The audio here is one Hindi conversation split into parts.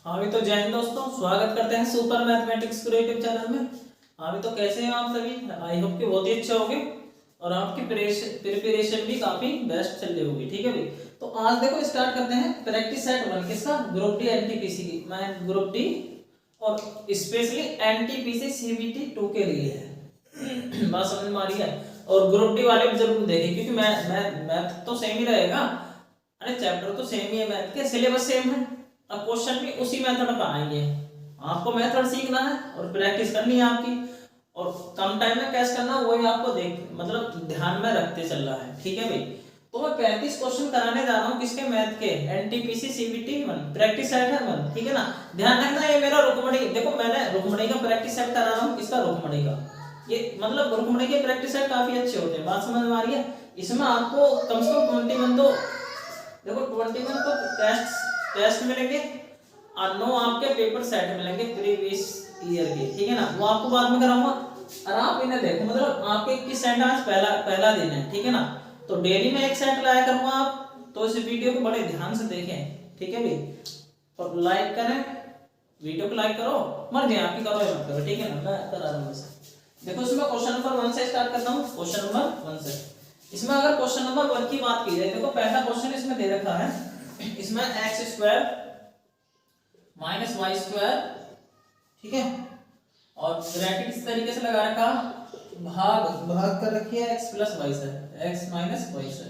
हाँ भी तो जय हिंद दोस्तों, स्वागत करते हैं सुपर मैथमेटिक्स के यूट्यूब चैनल में। हाँ भी तो कैसे हैं आप सभी? आई होप कि बहुत ही अच्छे होंगे और आपकी प्रिपरेशन भी काफी बेस्ट चल रही होगी। ठीक है भाई, तो आज देखो स्टार्ट करते हैं प्रैक्टिस सेट 1 किसका, ग्रुप डी एनटीपीसी की। मैं ग्रुप डी और स्पेशली एनटीपीसी सीबीटी 2 के लिए है। बात समझ में आ रही है? और ग्रुप डी वाले भी जरूर देखें क्योंकि मैथ तो सेम ही रहेगा। अरे चैप्टर तो सेम ही है, मैथ के सिलेबस सेम है, अब क्वेश्चन भी उसी मेथड पर आएंगे। आपको मेथड सीखना है और प्रैक्टिस करनी है आपकी, और कम टाइम में कैसे करना वही आपको देख मतलब ध्यान में रखते चल रहा है। ठीक है भाई, तो मैं 35 क्वेश्चन कराने जा रहा हूँ किसके, मैथ के, एनटीपीसी सीबीटी 1 प्रैक्टिस सेट है 1। ठीक है ना, ध्यान रखना। ये मेरा रुकमणी, देखो मैंने रुकमणी का प्रैक्टिस सेट करा रहा हूँ, किसका, रुकमणी का। ये मतलब रुकमणी के प्रैक्टिस सेट काफी अच्छे होते हैं, बात समझ में आ रही है? इसमें आपको कम से कम 21 तो देखो 21 तो टेस्ट मिलेंगे और 9 आपके पेपर सेट मिलेंगे प्रीवियस ईयर के। ठीक है ना, वो आपको बाद में कराऊंगा। और आप इन्हें देखो, मतलब आपके किस सेट आज पहला दिन है। ठीक है ना, तो डेली में एक सेट लाया करूंगा आप, तो इस वीडियो को बड़े ध्यान से देखें। ठीक है भाई, और लाइक करें, वीडियो को लाइक करो, मर्जी आपकी करो या मत करो। ठीक है ना, मैं करा रहा हूँ। देखो इसमें क्वेश्चन नंबर 1 से स्टार्ट करता हूँ। क्वेश्चन नंबर 1 से, इसमें अगर क्वेश्चन नंबर 1 की बात की जाए, देखो पहला क्वेश्चन इसमें दे रखा है, इसमें x square minus Y square, ठीक है, और ब्रैकेट इस तरीके से लगा रखा, भाग भाग कर रखी है x प्लस वाई से, x माइनस वाई से,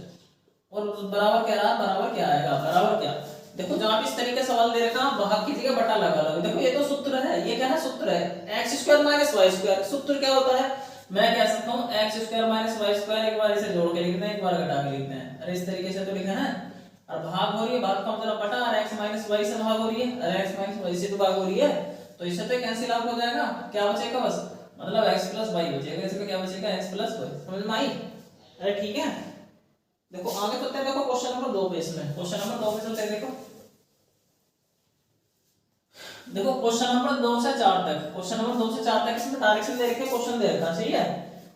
और बराबर क्या रहा, बराबर क्या आएगा, बराबर क्या। देखो जब आप इस तरीके सवाल दे रखा, भाग की जगह बटा लगा लो। देखो ये तो सूत्र है, ये क्या है, सूत्र है X square minus Y square. सूत्र क्या होता है, मैं कह सकता हूँ X square minus Y square, एक बार इसे जोड़ के लिखते हैं, एक बार घटा के लिखते हैं। अरे इस तरीके से तो लिखा है, और भाग हो रही है, भाग का मतलब बटा, और x माइनस वाई से भाग हो रही है, और x माइनस वाई से तो भाग हो रही है, तो इससे तो कैंसिल आउट हो जाएगा। क्या बचेगा बस, मतलब x प्लस वाई बचेगा, इसमें क्या बचेगा, x प्लस वाई। समझ में आई? अरे ठीक है, देखो आगे चलते हैं। देखो क्वेश्चन नंबर 2 पे, इसमें क्वेश्चन नंबर 2 पे चलते हैं। देखो क्वेश्चन नंबर 2 से 4 तक, क्वेश्चन नंबर 2 से 4 तक इसमें डायरेक्शन दे रखे, क्वेश्चन दे रखा, सही है।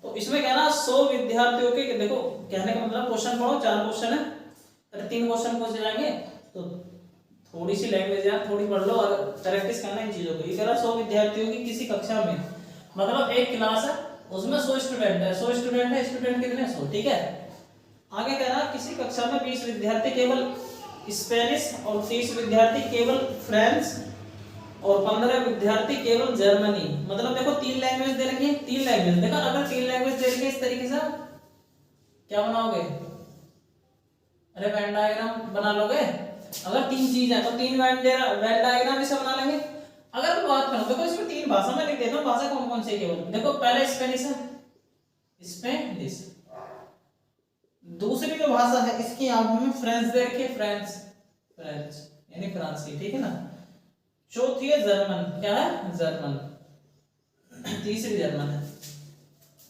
तो इसमें क्या ना 100 विद्यार्थियों के, देखो कहने का मतलब क्वेश्चन पढ़ो, 4 क्वेश्चन है, अरे 3 क्वेश्चन पूछ जाएंगे, तो थोड़ी सी लैंग्वेज यार थोड़ी पढ़ लो और प्रैक्टिस करना इन चीजों को। ये कह रहा 100 विद्यार्थियों की किसी कक्षा में, मतलब एक क्लास है उसमें 100 स्टूडेंट है, 100 स्टूडेंट है, स्टूडेंट कितने 100। ठीक है, आगे कह रहा किसी कक्षा में 20 विद्यार्थी केवल स्पेनिश और 30 विद्यार्थी केवल फ्रेंच और 15 विद्यार्थी केवल जर्मनी। मतलब देखो 3 लैंग्वेज दे रखी है, 3 लैंग्वेज। देखो अगर 3 लैंग्वेज दे रखी है इस तरीके से क्या बनाओगे, अरे वेन डायग्राम बना लोगे। अगर 3 चीज है तो 3 वेन डायग्राम इसे बना लेंगे। अगर मैं बात करूं, देखो इसमें 3 भाषा में लिख देता हूं, भाषा कौन कौन सी है केवल। देखो पहले स्पेनिश है, स्पेनिश। दूसरी जो भाषा है इसकी आंखों में फ्रेंच दे रखी है, फ्रेंच, फ्रेंच यानी फ्रांसी। ठीक है ना, चौथी है जर्मन, क्या है, जर्मन। तीसरी जर्मन है,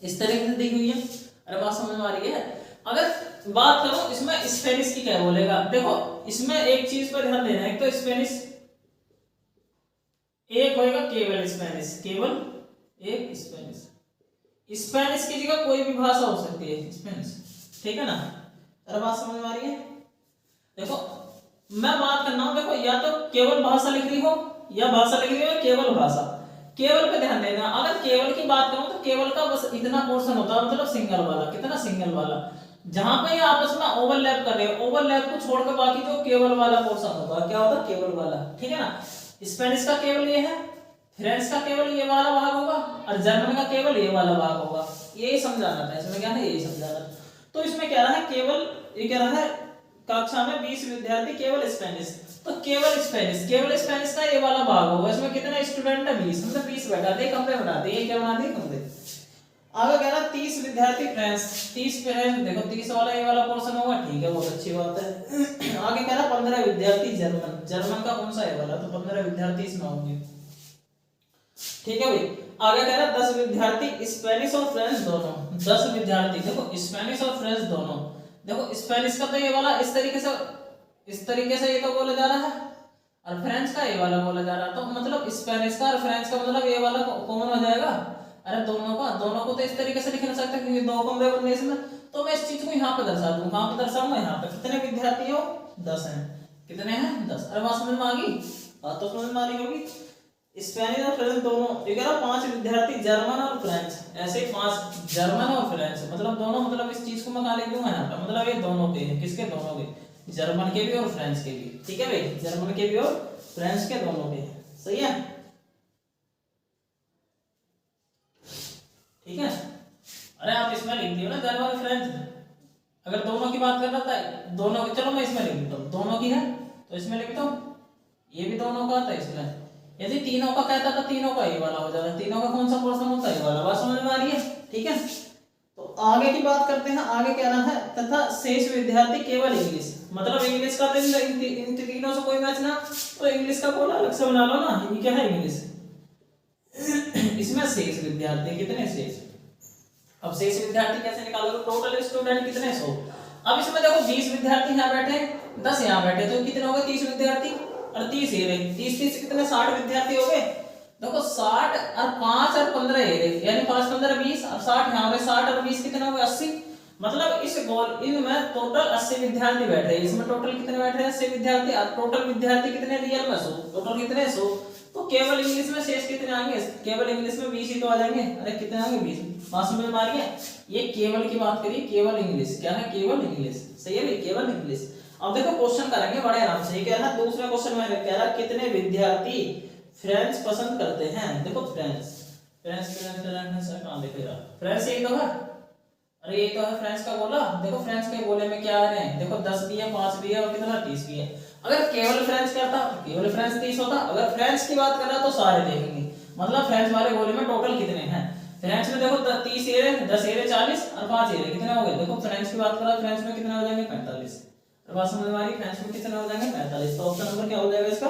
इस तरीके से दी हुई है। अरे बात समझ में आ रही है? अगर बात करो इसमें स्पेनिश की क्या बोलेगा, देखो इसमें एक चीज पर ध्यान देना है, एक तो स्पेनिश, एक होएगा केवल स्पेनिश, केवल एक स्पेनिश। स्पेनिश की जगह कोई भी भाषा हो सकती है, स्पेनिश। ठीक है ना, अरे बात समझ में आ रही है? देखो मैं बात करना हूं, देखो या तो केवल भाषा लिख रही हो या भाषा लिख रही हो केवल भाषा। केवल पे ध्यान देना। अगर केवल की बात करूं तो केवल का बस इतना पोर्शन होता है, मतलब सिंगल वाला, कितना, सिंगल वाला, जहां पे ये आपस में ओवरलैप कर रहे हो, ओवरलैप को छोड़कर बाकी जो केवल वाला पोर्शन होगा क्या होता है, केवल वाला। ठीक है ना, स्पेनिश का केवल ये है, फ्रेंच का केवल ये वाला भाग होगा, और जर्मन का केवल ये वाला भाग होगा। यही समझाना था इसमें, क्या है, यही समझाना। तो इसमें क्या रहा है, केवल ये कह रहा है कक्षा में 20 विद्यार्थी केवल स्पेनिश, तो केवल स्पेनिश, केवल स्पेनिश का ये वाला भाग होगा। इसमें कितने स्टूडेंट है, 20, मतलब 20 बैठा दे, कमरे बना दे, ये क्या बना दे, कमरे। आगे कह रहा 30 विद्यार्थी फ्रेंच, 30 फ्रेंच, देखो 30 वाला ये वाला पोर्शन होगा, ठीक है, बहुत अच्छी बात है। आगे कह रहा 15 विद्यार्थी जर्मन, जर्मन का कौन सा है वाला, तो 15 विद्यार्थी इसमें होंगे। ठीक है भाई, आगे कह रहा 10 विद्यार्थी स्पेनिश और फ्रेंच दोनों, 10 विद्यार्थी, देखो स्पेनिश और फ्रेंच दोनों। देखो स्पेनिश का तो ये वाला इस तरीके से ये तो बोला जा रहा है, और फ्रेंच का ये वाला बोला जा रहा है, तो मतलब स्पेनिश का और फ्रेंच का मतलब ये वाला कॉमन हो जाएगा। अरे दोनों को तो इस तरीके से लिख नहीं सकते क्योंकि 2 कमरे बनने इसमें, तो मैं इस चीज को यहाँ पे दर्शा दूं, कहां पे दर्शाऊंगा, यहाँ पे। कितने विद्यार्थी हो, 10 हैं, कितने हैं, 10। अरे बात समझ में आ गई? बात तो समझ में आ रही होगी। स्पेनिश और फ्रेंच दोनों, ये कह रहा 5 विद्यार्थी जर्मन और फ्रेंच, ऐसे 5 जर्मन और फ्रेंच मतलब दोनों, मतलब इस चीज को मैं कहा लिख दूंगा यहाँ पर, मतलब ये दोनों के हैं, किसके, दोनों के, जर्मन के भी और फ्रेंच के भी, ठीक है भाई, जर्मन के भी और फ्रेंच के दोनों के हैं, सही है, ठीक है। अरे आप इसमें लिख दियो ना जर्मन फ्रेंच, अगर दोनों की बात कर रहा था दोनों की, चलो मैं इसमें लिख देता हूँ, दोनों की है तो इसमें लिखता हूँ, ये भी दोनों का था इसमें, यदि तीनों का कहता था तीनों का ये वाला हो जाता, तीनों का कौन सा पोर्शन होता है, ये वाला, बात समझ में आ रही है, ठीक है। तो आगे की बात करते हैं, आगे क्या रहा है, तथा शेष विद्यार्थी केवल इंग्लिश, मतलब इंग्लिश का तो इन तीनों से कोई मैच ना, तो इंग्लिश का बोला अलग से बना लो ना, ये क्या है इंग्लिश। इसमें शेष विद्यार्थी कितने, शेष, अब शेष विद्यार्थी कैसे निकालोगे, टोटल स्टूडेंट कितने 100, अब इसमें देखो 20 विद्यार्थी यहाँ बैठे, 10 यहाँ बैठे, तो कितने हो गए 30 विद्यार्थी, और 30 ये रहे, 30 कितने 60 विद्यार्थी हो गए, देखो 60 और 5 और 15 ये रहे, यानी 5 15 20 और 60 यहाँ हो गए, 60 और 20 कितने हो गए 80, मतलब इस गोल इनमें टोटल 80 विद्यार्थी बैठ रहे हैं, इसमें टोटल कितने बैठ रहे हैं 80 विद्यार्थी, और टोटल विद्यार्थी कितने रियल में 100, टोटल कितने 100, तो केवल इंग्लिश में शेष कितने आएंगे, केवल इंग्लिश में 20 ही तो आ जाएंगे, अरे कितने आएंगे 20, बात समझ में आ रही है, ये केवल की बात करिए, केवल इंग्लिश, क्या है केवल इंग्लिश, सही है भाई, केवल इंग्लिश। अब देखो क्वेश्चन करेंगे बड़े आराम से, कह रहा दूसरा क्वेश्चन में कह रहा कितने विद्यार्थी फ्रेंच पसंद करते हैं, देखो फ्रेंच फ्रेंच फ्रेंच फ्रेंच कहां दिखेगा, फ्रेंच यही तो है, अरे ये तो है फ्रेंच का बोला, देखो फ्रेंच के बोले में क्या आ रहे हैं, देखो 10 भी है 5 भी है और कितना 30 भी है, अगर केवल फ्रेंच करता तो केवल फ्रेंच 30 होता, अगर फ्रेंच की बात कर रहा तो सारे देखेंगे, मतलब फ्रेंच वाले बोले में टोटल कितने हैं, फ्रेंच में देखो 30 एरे 10 एरे 40 और 5 एरे कितने हो गए, देखो फ्रेंच की बात कर रहा, फ्रेंच में कितने हो जाएंगे 45, बात समझ में आ रही, फ्रेंच में कितने हो जाएंगे 45, तो ऑप्शन नंबर क्या हो जाएगा इसका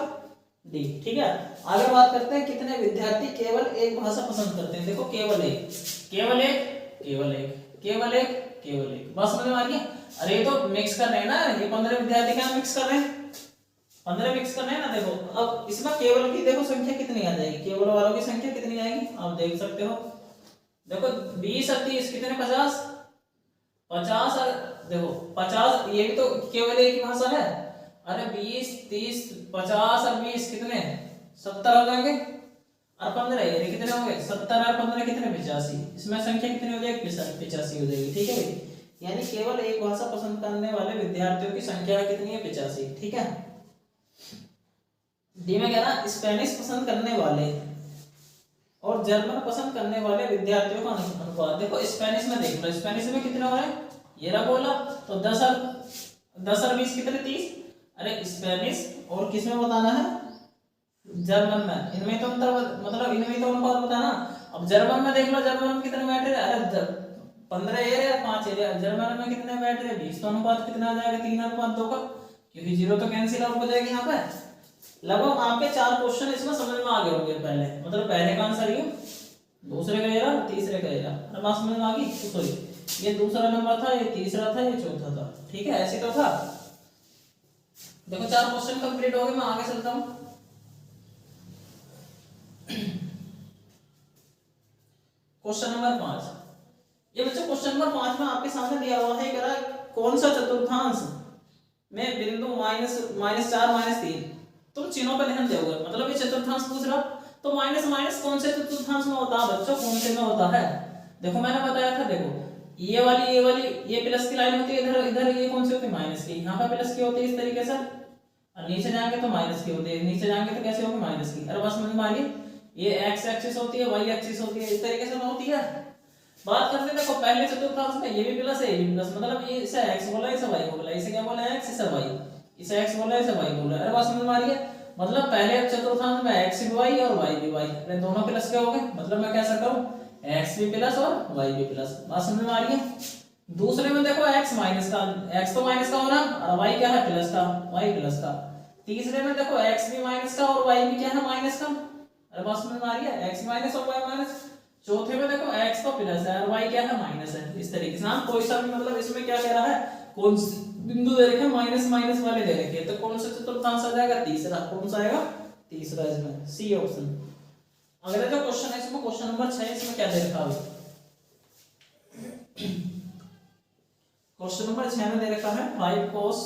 डी, ठीक है। आगे बात करते हैं कितने विद्यार्थी केवल एक भाषा पसंद करते हैं, देखो केवल एक केवल एक केवल एक केवल एक केवल एक, बात समझ में आ रही है, अरे ये तो मिक्स कर रहे हैं ना, ये 15 विद्यार्थी क्या मिक्स कर रहे हैं, 15 मिक्स कर रहे हैं ना, देखो अब इसमें केवल की देखो संख्या कितनी आ जाएगी, केवल वालों की संख्या कितनी आएगी आप देख सकते हो, देखो 20 और 30 कितने 50 50 और देखो 50, ये भी तो केवल एक ही भाषा है, अरे 20 30 50 और 20 कितने 70 हो जाएंगे, और 15 ये कितने होंगे 70 और 15 कितने 85, इसमें संख्या कितनी हो जाएगी 85 हो जाएगी, ठीक है भाई, यानी केवल एक भाषा पसंद करने वाले विद्यार्थियों की संख्या कितनी है 85, ठीक है। डी में कह रहा स्पेनिश पसंद करने वाले और जर्मन पसंद करने वाले विद्यार्थियों का अनुपात, देखो स्पेनिश में देख लो, स्पेनिश में कितने हो रहे हैं, ये रहा बोला, तो 10 और 20 कितने 30, अरे स्पेनिश और किस में बताना है, जर्मन में, इनमें तो अंतर, मतलब इनमें तो अनुपात बताना, अब जर्मन में देख लो, जर्मन में कितने बैठ रहे, अरे 15 एरिया 5 एरिया, जर्मन में कितने बैठ रहे 20, तो अनुपात कितना आ जाएगा 3:2 का, क्योंकि 0 तो कैंसिल आउट हो जाएगी यहाँ पे, लगभग आपके 4 क्वेश्चन इसमें समझ में आ गए होंगे पहले, मतलब पहले का आंसर ये, दूसरे का ये रहा, तीसरे का ये रहा, अब बात समझ में आ गई, सॉरी ये दूसरा नंबर था, ये तीसरा था, ये चौथा था, ठीक है ऐसे तो था, देखो 4 क्वेश्चन कंप्लीट हो गए, मैं आगे चलता हूँ। क्वेश्चन नंबर 5, ये बच्चों क्वेश्चन नंबर 5 में आपके सामने दिया हुआ है, कह रहा कौन सा चतुर्थांश में बिंदु -4 -3, तुम चिन्हों पर ध्यान दोगे, मतलब ये चतुर्थांश पूछ रहा, तो माइनस माइनस कौन से चतुर्थांश में होता है बच्चों, कौन से में होता है, देखो मैंने बताया था, देखो ये वाली ये प्लस की लाइन होती है, इधर इधर ये कौन सी होती है माइनस की, यहाँ पे प्लस की होती है इस तरीके से, और नीचे जाएंगे तो माइनस की होती है, नीचे जाएंगे तो कैसे होगी माइनस की, अरे बस समझ में आ रही है, ये एक्स एक्सिस होती है, वाई एक्सिस होती है, इस तरीके से होती है। बात करते हैं देखो पहले चतुर्थांश में, ये भी प्लस है ये भी प्लस, मतलब ये इसे एक्स बोला इसे वाई बोला, इसे क्या बोला एक्स इसे वाई, इसे एक्स बोला इसे वाई बोला, अरे बात समझ में आ रही है, मतलब पहले चतुर्थांश में एक्स भी वाई और वाई भी वाई, अरे दोनों प्लस के हो गए, मतलब मैं कह सकता हूँ एक्स भी प्लस और वाई भी प्लस, बात समझ में आ रही है। दूसरे में देखो एक्स माइनस का, एक्स तो माइनस का होना और वाई क्या है प्लस का, वाई प्लस का। तीसरे में देखो एक्स भी माइनस का और वाई भी क्या है माइनस का, अरे बात समझ में आ रही है, एक्स माइनस और वाई माइनस। चौथे में देखो एक्स तो प्लस है और वाई क्या है माइनस है, इस तरीके से हम कोई सा भी, मतलब इसमें क्या कह रहा है, कौन बिंदु दे रखे माइनस माइनस वाले दे रखे, तो कौन सा चतुर्थांश आ जाएगा, तीसरा, कौन सा आएगा तीसरा, इसमें सी ऑप्शन। अगला जो क्वेश्चन है इसमें क्वेश्चन नंबर 6, इसमें क्या दे रखा है, क्वेश्चन नंबर 6 में दे रखा है 5 cos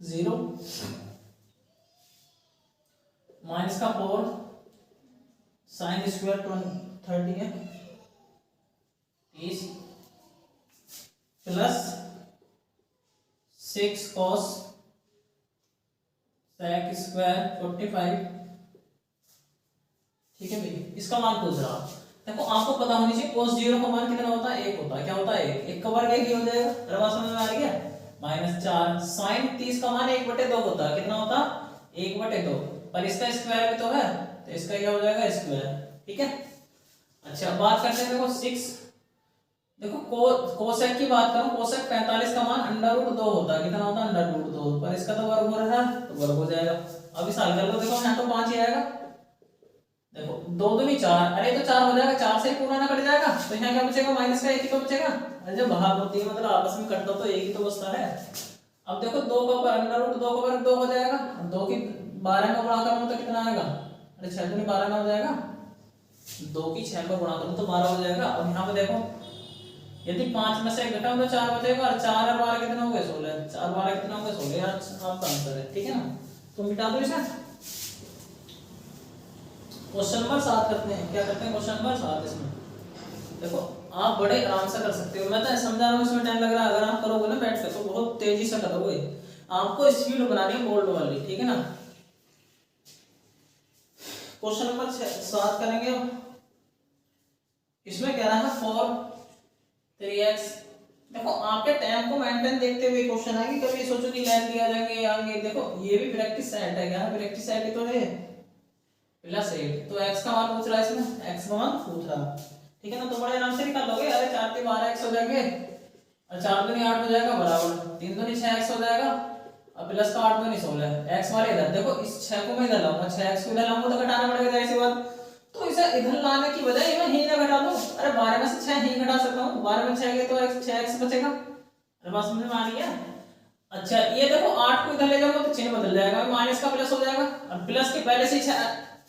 0 माइनस का 4 साइन स्क्वायर 30 है इस प्लस 6 कॉस सेक स्क्वायर 45। ठीक है भाई, इसका मान पूछ रहा। देखो आपको पता होनी चाहिए cos 0 का मान कितना होता है, 1 होता है। क्या होता है 1, 1 का वर्ग 1 ही हो जाएगा। अरे बात समझ में आ रही है। -4 sin 30 का मान 1/2 होता है। कितना होता है 1/2, पर इसका स्क्वायर भी तो है तो इसका क्या हो जाएगा स्क्वायर। ठीक है। अच्छा बात करते हैं देखो 6, देखो कोसेक की बात करूं, कोसेक 45 का मान √2 होता है। कितना होता है √2, पर इसका तो वर्ग हो रहा है तो वर्ग हो जाएगा। अभी साल कर लो, देखो यहाँ तो 5 ही आएगा। देखो 2 दूनी 4, अरे तो 4 हो जाएगा, 4 से ही पूरा ना कट जाएगा तो यहाँ क्या बचेगा माइनस का 1 ही तो बचेगा। अरे जब भाग होती है मतलब आपस में कटता तो 1 ही तो बचता है। अब देखो 2 का √2 का वर्ग 2 हो जाएगा, 2 की 12 में गुणा करूं तो कितना आएगा, अरे 6 दूनी 12 में हो जाएगा, 2 की 6 में गुणा करूं तो 12 हो जाएगा। अब यहाँ पे देखो यदि 5 में से 1 घटाऊं तो 4 बचेगा, और 4 और 12 कितना हो गए 16, 4 12 कितना हो गए 16, आपका आंसर है। ठीक है ना, तो मिटा दो इसे। क्वेश्चन नंबर 7 करते हैं। क्या करते हैं क्वेश्चन नंबर 7। इसमें देखो आप बड़े आराम से कर सकते हो, मैं तो समझा रहा हूँ इसमें टाइम लग रहा है, अगर आप करोगे ना बैठ कर तो बहुत तेजी से करोगे। आपको स्पीड बनानी है बोल्ड वाली, ठीक है ना। क्वेश्चन नंबर 7 करेंगे। इसमें कह रहा है 4 3x। देखो आपके टाइम को मेंटेन देखते हुए क्वेश्चन आएंगे, कभी सोचो कि लाइन दिया जाएंगे आगे। देखो ये भी प्रैक्टिस सेट है, क्या प्रैक्टिस सेट ही तो है +8, तो x का मान पूछ रहा है इसमें, x का मान पूछ रहा। ठीक है ना, तो बड़े आराम से निकाल लोगे। अरे 4 3 12x हो जाएंगे, और 4 दूनी 8 हो जाएगा बराबर 3 दूनी 6x हो जाएगा, और प्लस का 8 दूनी 16, x वाले इधर देखो इस 6 को मैं इधर लाऊंगा, 6x को इधर लाऊंगा तो घटाना पड़ेगा ऐसी बात। तो इसे इधर लाने की बजाय मैं ही ना घटा दूं। अरे 12 में से 6 ही घटा सकता हूं, 12 में 6 गए तो 6x बचेगा। अरे बात समझ में आ रही है। अच्छा ये देखो 8 को इधर ले जाऊंगा तो चिन्ह बदल जाएगा, माइनस का प्लस हो जाएगा, और प्लस के पहले से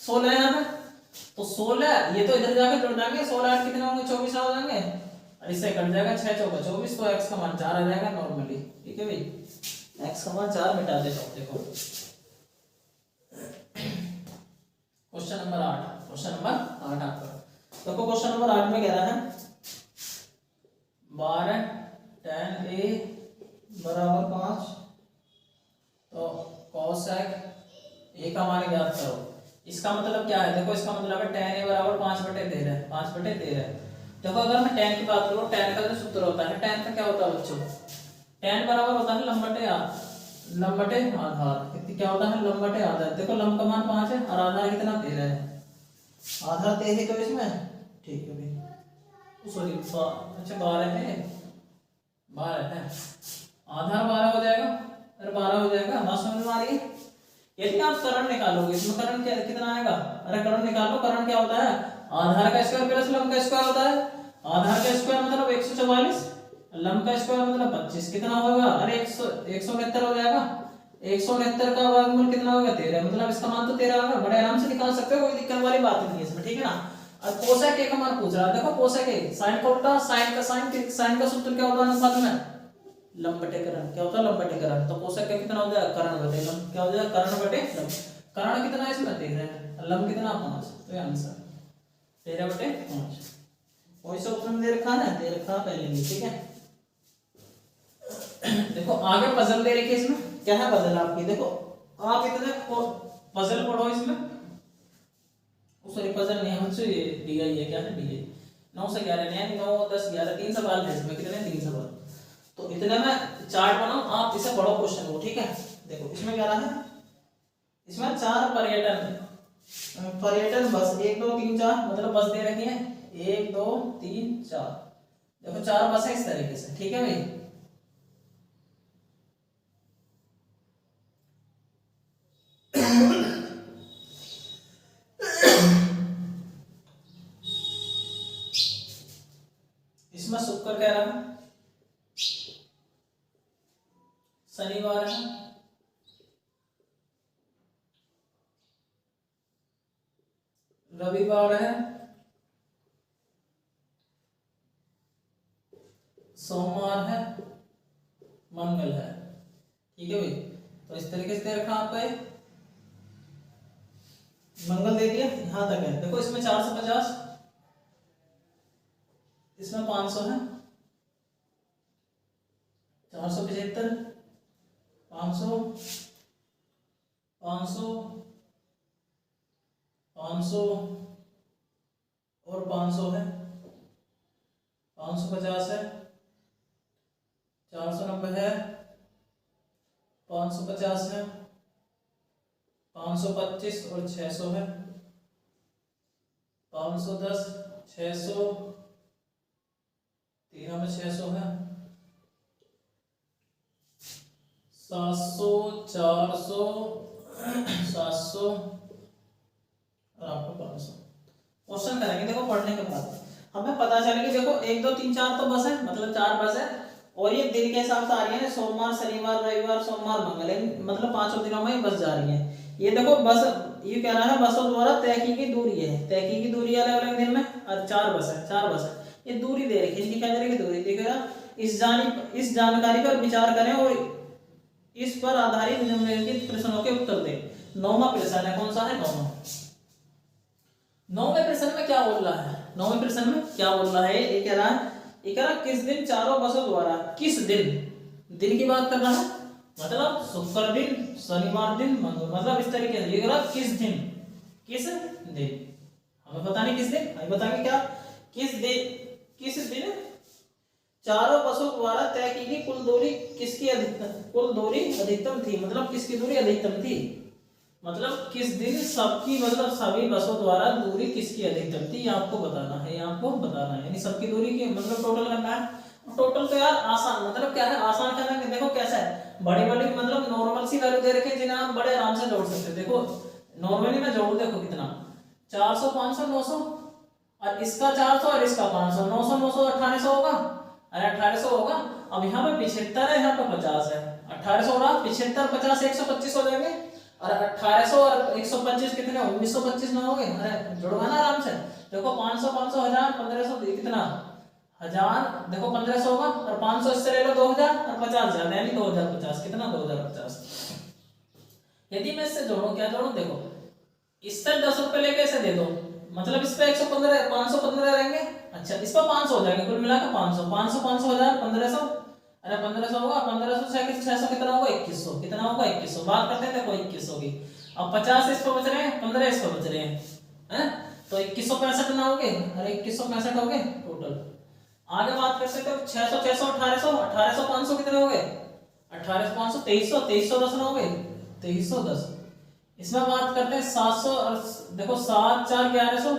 16 है यहाँ पे, तो 16 ये तो इधर जाकर जुड़ जाएंगे, 16 8 कितने होंगे 24 हो जाएंगे, और इससे कट जाएगा 6 चौका 24, तो x का मान 4 आ जाएगा नॉर्मली। ठीक है भाई, x का मान 4 मिटा देता हूं। देखो क्वेश्चन नंबर 8, क्वेश्चन नंबर 8 आपका। देखो क्वेश्चन नंबर 8 में कह रहा है 12 tan a बराबर 5, तो cosec a का मान ज्ञात करो। इसका मतलब क्या है, देखो इसका मतलब है tan a बराबर 5/13, 5/13। देखो अगर मैं tan की बात करूं, tan का जो सूत्र होता है, tan का क्या होता है बच्चों, tan बराबर होता है लंबटे आधार। कितनी क्या होता है लंबटे आधार। देखो लंब का मान 5 है और आधार कितना 13 है, आधार 13 तो इसमें। ठीक है भाई, सॉरी अच्छा 12 है, 12 है, आधार 12 हो जाएगा, अरे 12 हो जाएगा। बात समझ में आ रही है। यदि आप करण निकालोगे इसमें करण क्या कितना आएगा, अरे करण निकालो, करण क्या होता है आधार का स्क्वायर प्लस लंब का स्क्वायर होता है। आधार का स्क्वायर मतलब 144, लंब का स्क्वायर मतलब 25, कितना होगा, अरे 169 हो जाएगा। 169 का वर्गमूल कितना होगा 13, मतलब इसका मान तो 13 होगा। बड़े आराम से निकाल सकते हो, कोई दिक्कत वाली बात नहीं है इसमें। ठीक है ना। और कोसेक a का मान पूछ रहा है। देखो कोसेक a साइन का उल्टा, साइन का सूत्र क्या होता है अनुपात में लंब बटे करण। क्या होता है लंब बटे करण, तो कोसेक का कितना हो जाएगा करण बटे लंब। क्या हो जाएगा करण बटे लंब। करण कितना है इसमें 13 है, लंब कितना 5, तो ये आंसर 13/5। कोई सा ऑप्शन दे रखा है, दे रखा पहले नहीं। ठीक है। देखो आगे पजल दे रखी है इसमें, क्या है पजल आपकी। देखो आप इतने पजल पढ़ो इसमें, सॉरी पजल नहीं हमसे दिया ही है, क्या है दिया 9 से 11 यानी 9 10 11 3 सवाल है इसमें। कितने 3 सवाल, तो इतने में चार्ट बनाओ, आप इसे पढ़ो क्वेश्चन को। ठीक है। देखो इसमें क्या रहा है, इसमें 4 पर्यटन बस 1 2 3 4 मतलब बस दे रखी है 1 2 3 4। देखो 4 बस है इस तरीके से। ठीक है भाई। इसमें शुक्र कह रहा है, शनिवार है, रविवार है, सोमवार है, मंगल है। ठीक है भाई, तो इस तरीके से दे रखा आपका ये। मंगल दे दिया, यहाँ तक है। देखो इसमें 450, इसमें 500 है, 475, 500, 500, 500 और 500 है, 550 है, 490 है, 550 है, 525 और 600 है, 510, 600, 13 में 600 है, 700, 400, 700 और आपको 500। क्वेश्चन करेंगे देखो पढ़ने के बाद हमें पता चलेगा। देखो 1 2 3 4 तो बस है, मतलब 4 बस है, और ये दिन के हिसाब से आ रही है, सोमवार शनिवार रविवार सोमवार मंगल, मतलब 5 दिनों में ही बस जा रही है। ये देखो बस ये कह रहा है बसों द्वारा तय की गई दूरी है, तय की गई दूरी अलग अलग दिन में, और 4 बस है, 4 बस है। ये दूरी दे रखी है, इनकी क्या दे रखी दूरी देखिएगा। इस जानकारी पर विचार करें और इस पर आधारित निम्नलिखित प्रश्नों के उत्तर दें। 9वां प्रश्न है, कौन सा है 9वां। 9वें प्रश्न में क्या बोल रहा है, 9वें प्रश्न में क्या बोल रहा है, ये कह रहा है, ये कह रहा किस दिन चारों बसों द्वारा, किस दिन, दिन की बात कर रहा है, मतलब शुक्र दिन, शनिवार दिन, मंगल, मतलब इस तरीके से ये कह रहा किस दिन, किस दिन, हमें पता नहीं किस दिन, हमें बताएंगे क्या, किस दिन चारों बसों द्वारा तय की गई कुल दूरी किसकी अधिकतम, कुल दूरी अधिकतम थी, मतलब किसकी दूरी अधिकतम थी, मतलब किस दिन सबकी, मतलब सभी बसों द्वारा दूरी किसकी अधिकतम थी, ये आपको बताना है, ये आपको बताना है, यानी सबकी दूरी की मतलब टोटल करना है। टोटल तो यार आसान, मतलब क्या है आसान करना है। देखो कैसा है, बड़ी बड़ी मतलब नॉर्मल सी वैल्यू दे रखे जिन्हें आप बड़े आराम से जोड़ सकते हो। देखो नॉर्मली मैं जोड़, देखो कितना 400 500 900, और इसका 400 और इसका 500, 900 900 1800 होगा, अरे 1800 होगा। अब यहाँ पे 75 है, यहाँ पे 50 है, 1800 और 75 50 125 हो जाएंगे, और 1800 और 125 कितने, 1925 ना हो गए, अरे जुड़वा ना आराम से। देखो 500 500 1000 1500 कितना, 1000, देखो 1500 होगा, और 500 इससे ले लो 2000 और 50,000 यानी 2050 कितना 2050। यदि मैं इससे जोड़ू, क्या जोड़ू, देखो इससे 10 रुपए लेके इसे दे दो, मतलब इस पे 115 515 रहेंगे, अच्छा इस पर 500 हो जाएंगे, कुल मिलाकर 500 500 500 1000 1500, अरे 1500 होगा, 1500 से 600 कितना होगा 2100, कितना होगा 2100। बात करते हैं देखो 2100 की। अब 50 इस पर बच रहे हैं, 15 इस पर बच रहे हैं, तो 2165 ना हो गए, अरे 2165 हो गए टोटल। आगे बात कर सकते हो 600 600 1800 1800 500 कितने हो गए, 1800 500 2300 2310 ना हो गए 2310। इसमें बात करते हैं 700 और देखो 7 4 1100,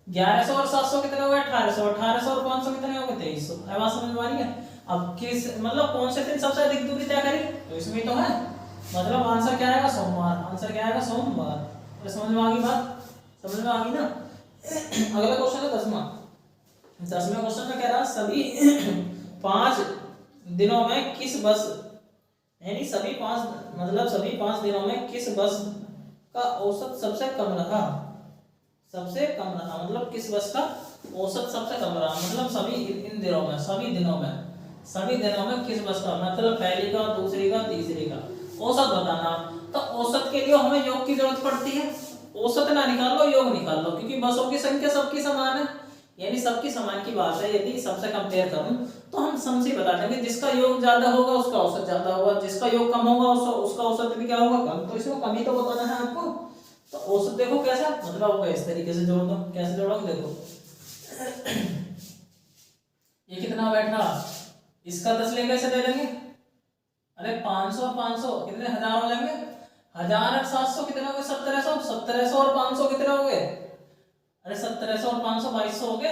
1100 और 700 कितने हो गए 1800, 1800 और 500 कितने हो गए 2300। अब बात समझ में आ रही है। अब किस मतलब कौन से दिन सबसे अधिक दूरी तय करी, तो इसमें तो है, मतलब आंसर क्या आएगा सोमवार, आंसर क्या आएगा सोमवार। तो समझ में आ गई बात, समझ में आ गई ना। अगला क्वेश्चन है 10वां। 10वें क्वेश्चन में कह रहा सभी 5 दिनों में किस बस, यानी सभी 5 मतलब सभी 5 दिनों में किस बस का औसत सबसे कम रहा, सबसे कम रहा, मतलब किस बस का औसत सबसे कम रहा, मतलब सभी इन दिनों में, सभी दिनों में किस बस का, मतलब पहली का दूसरी का तीसरी का औसत बताना। तो औसत के लिए हमें योग की जरूरत पड़ती है, औसत ना निकाल लो योग निकाल लो, क्योंकि बसों की संख्या सबकी समान है, यानी सबकी समान की बात है। यदि सबसे कंपेयर करूं तो हम समझ ही बता देंगे, जिसका योग ज्यादा होगा उसका औसत ज्यादा होगा, जिसका योग कम होगा उसका औसत भी क्या होगा कम। तो इसमें कम ही तो बताना है आपको। तो औसत देखो कैसा, मतलब होगा इस तरीके से जोड़ दो, कैसे जोड़ोगे देखो ये कितना बैठ रहा, इसका 10 लेकर इसे दे देंगे, अरे 500 500 कितने 1000 हो जाएंगे, 1000 और 700 कितने हो गए 1700, 1700 और 500 कितने हो गए, अरे 1700 और 500 2200 हो गए।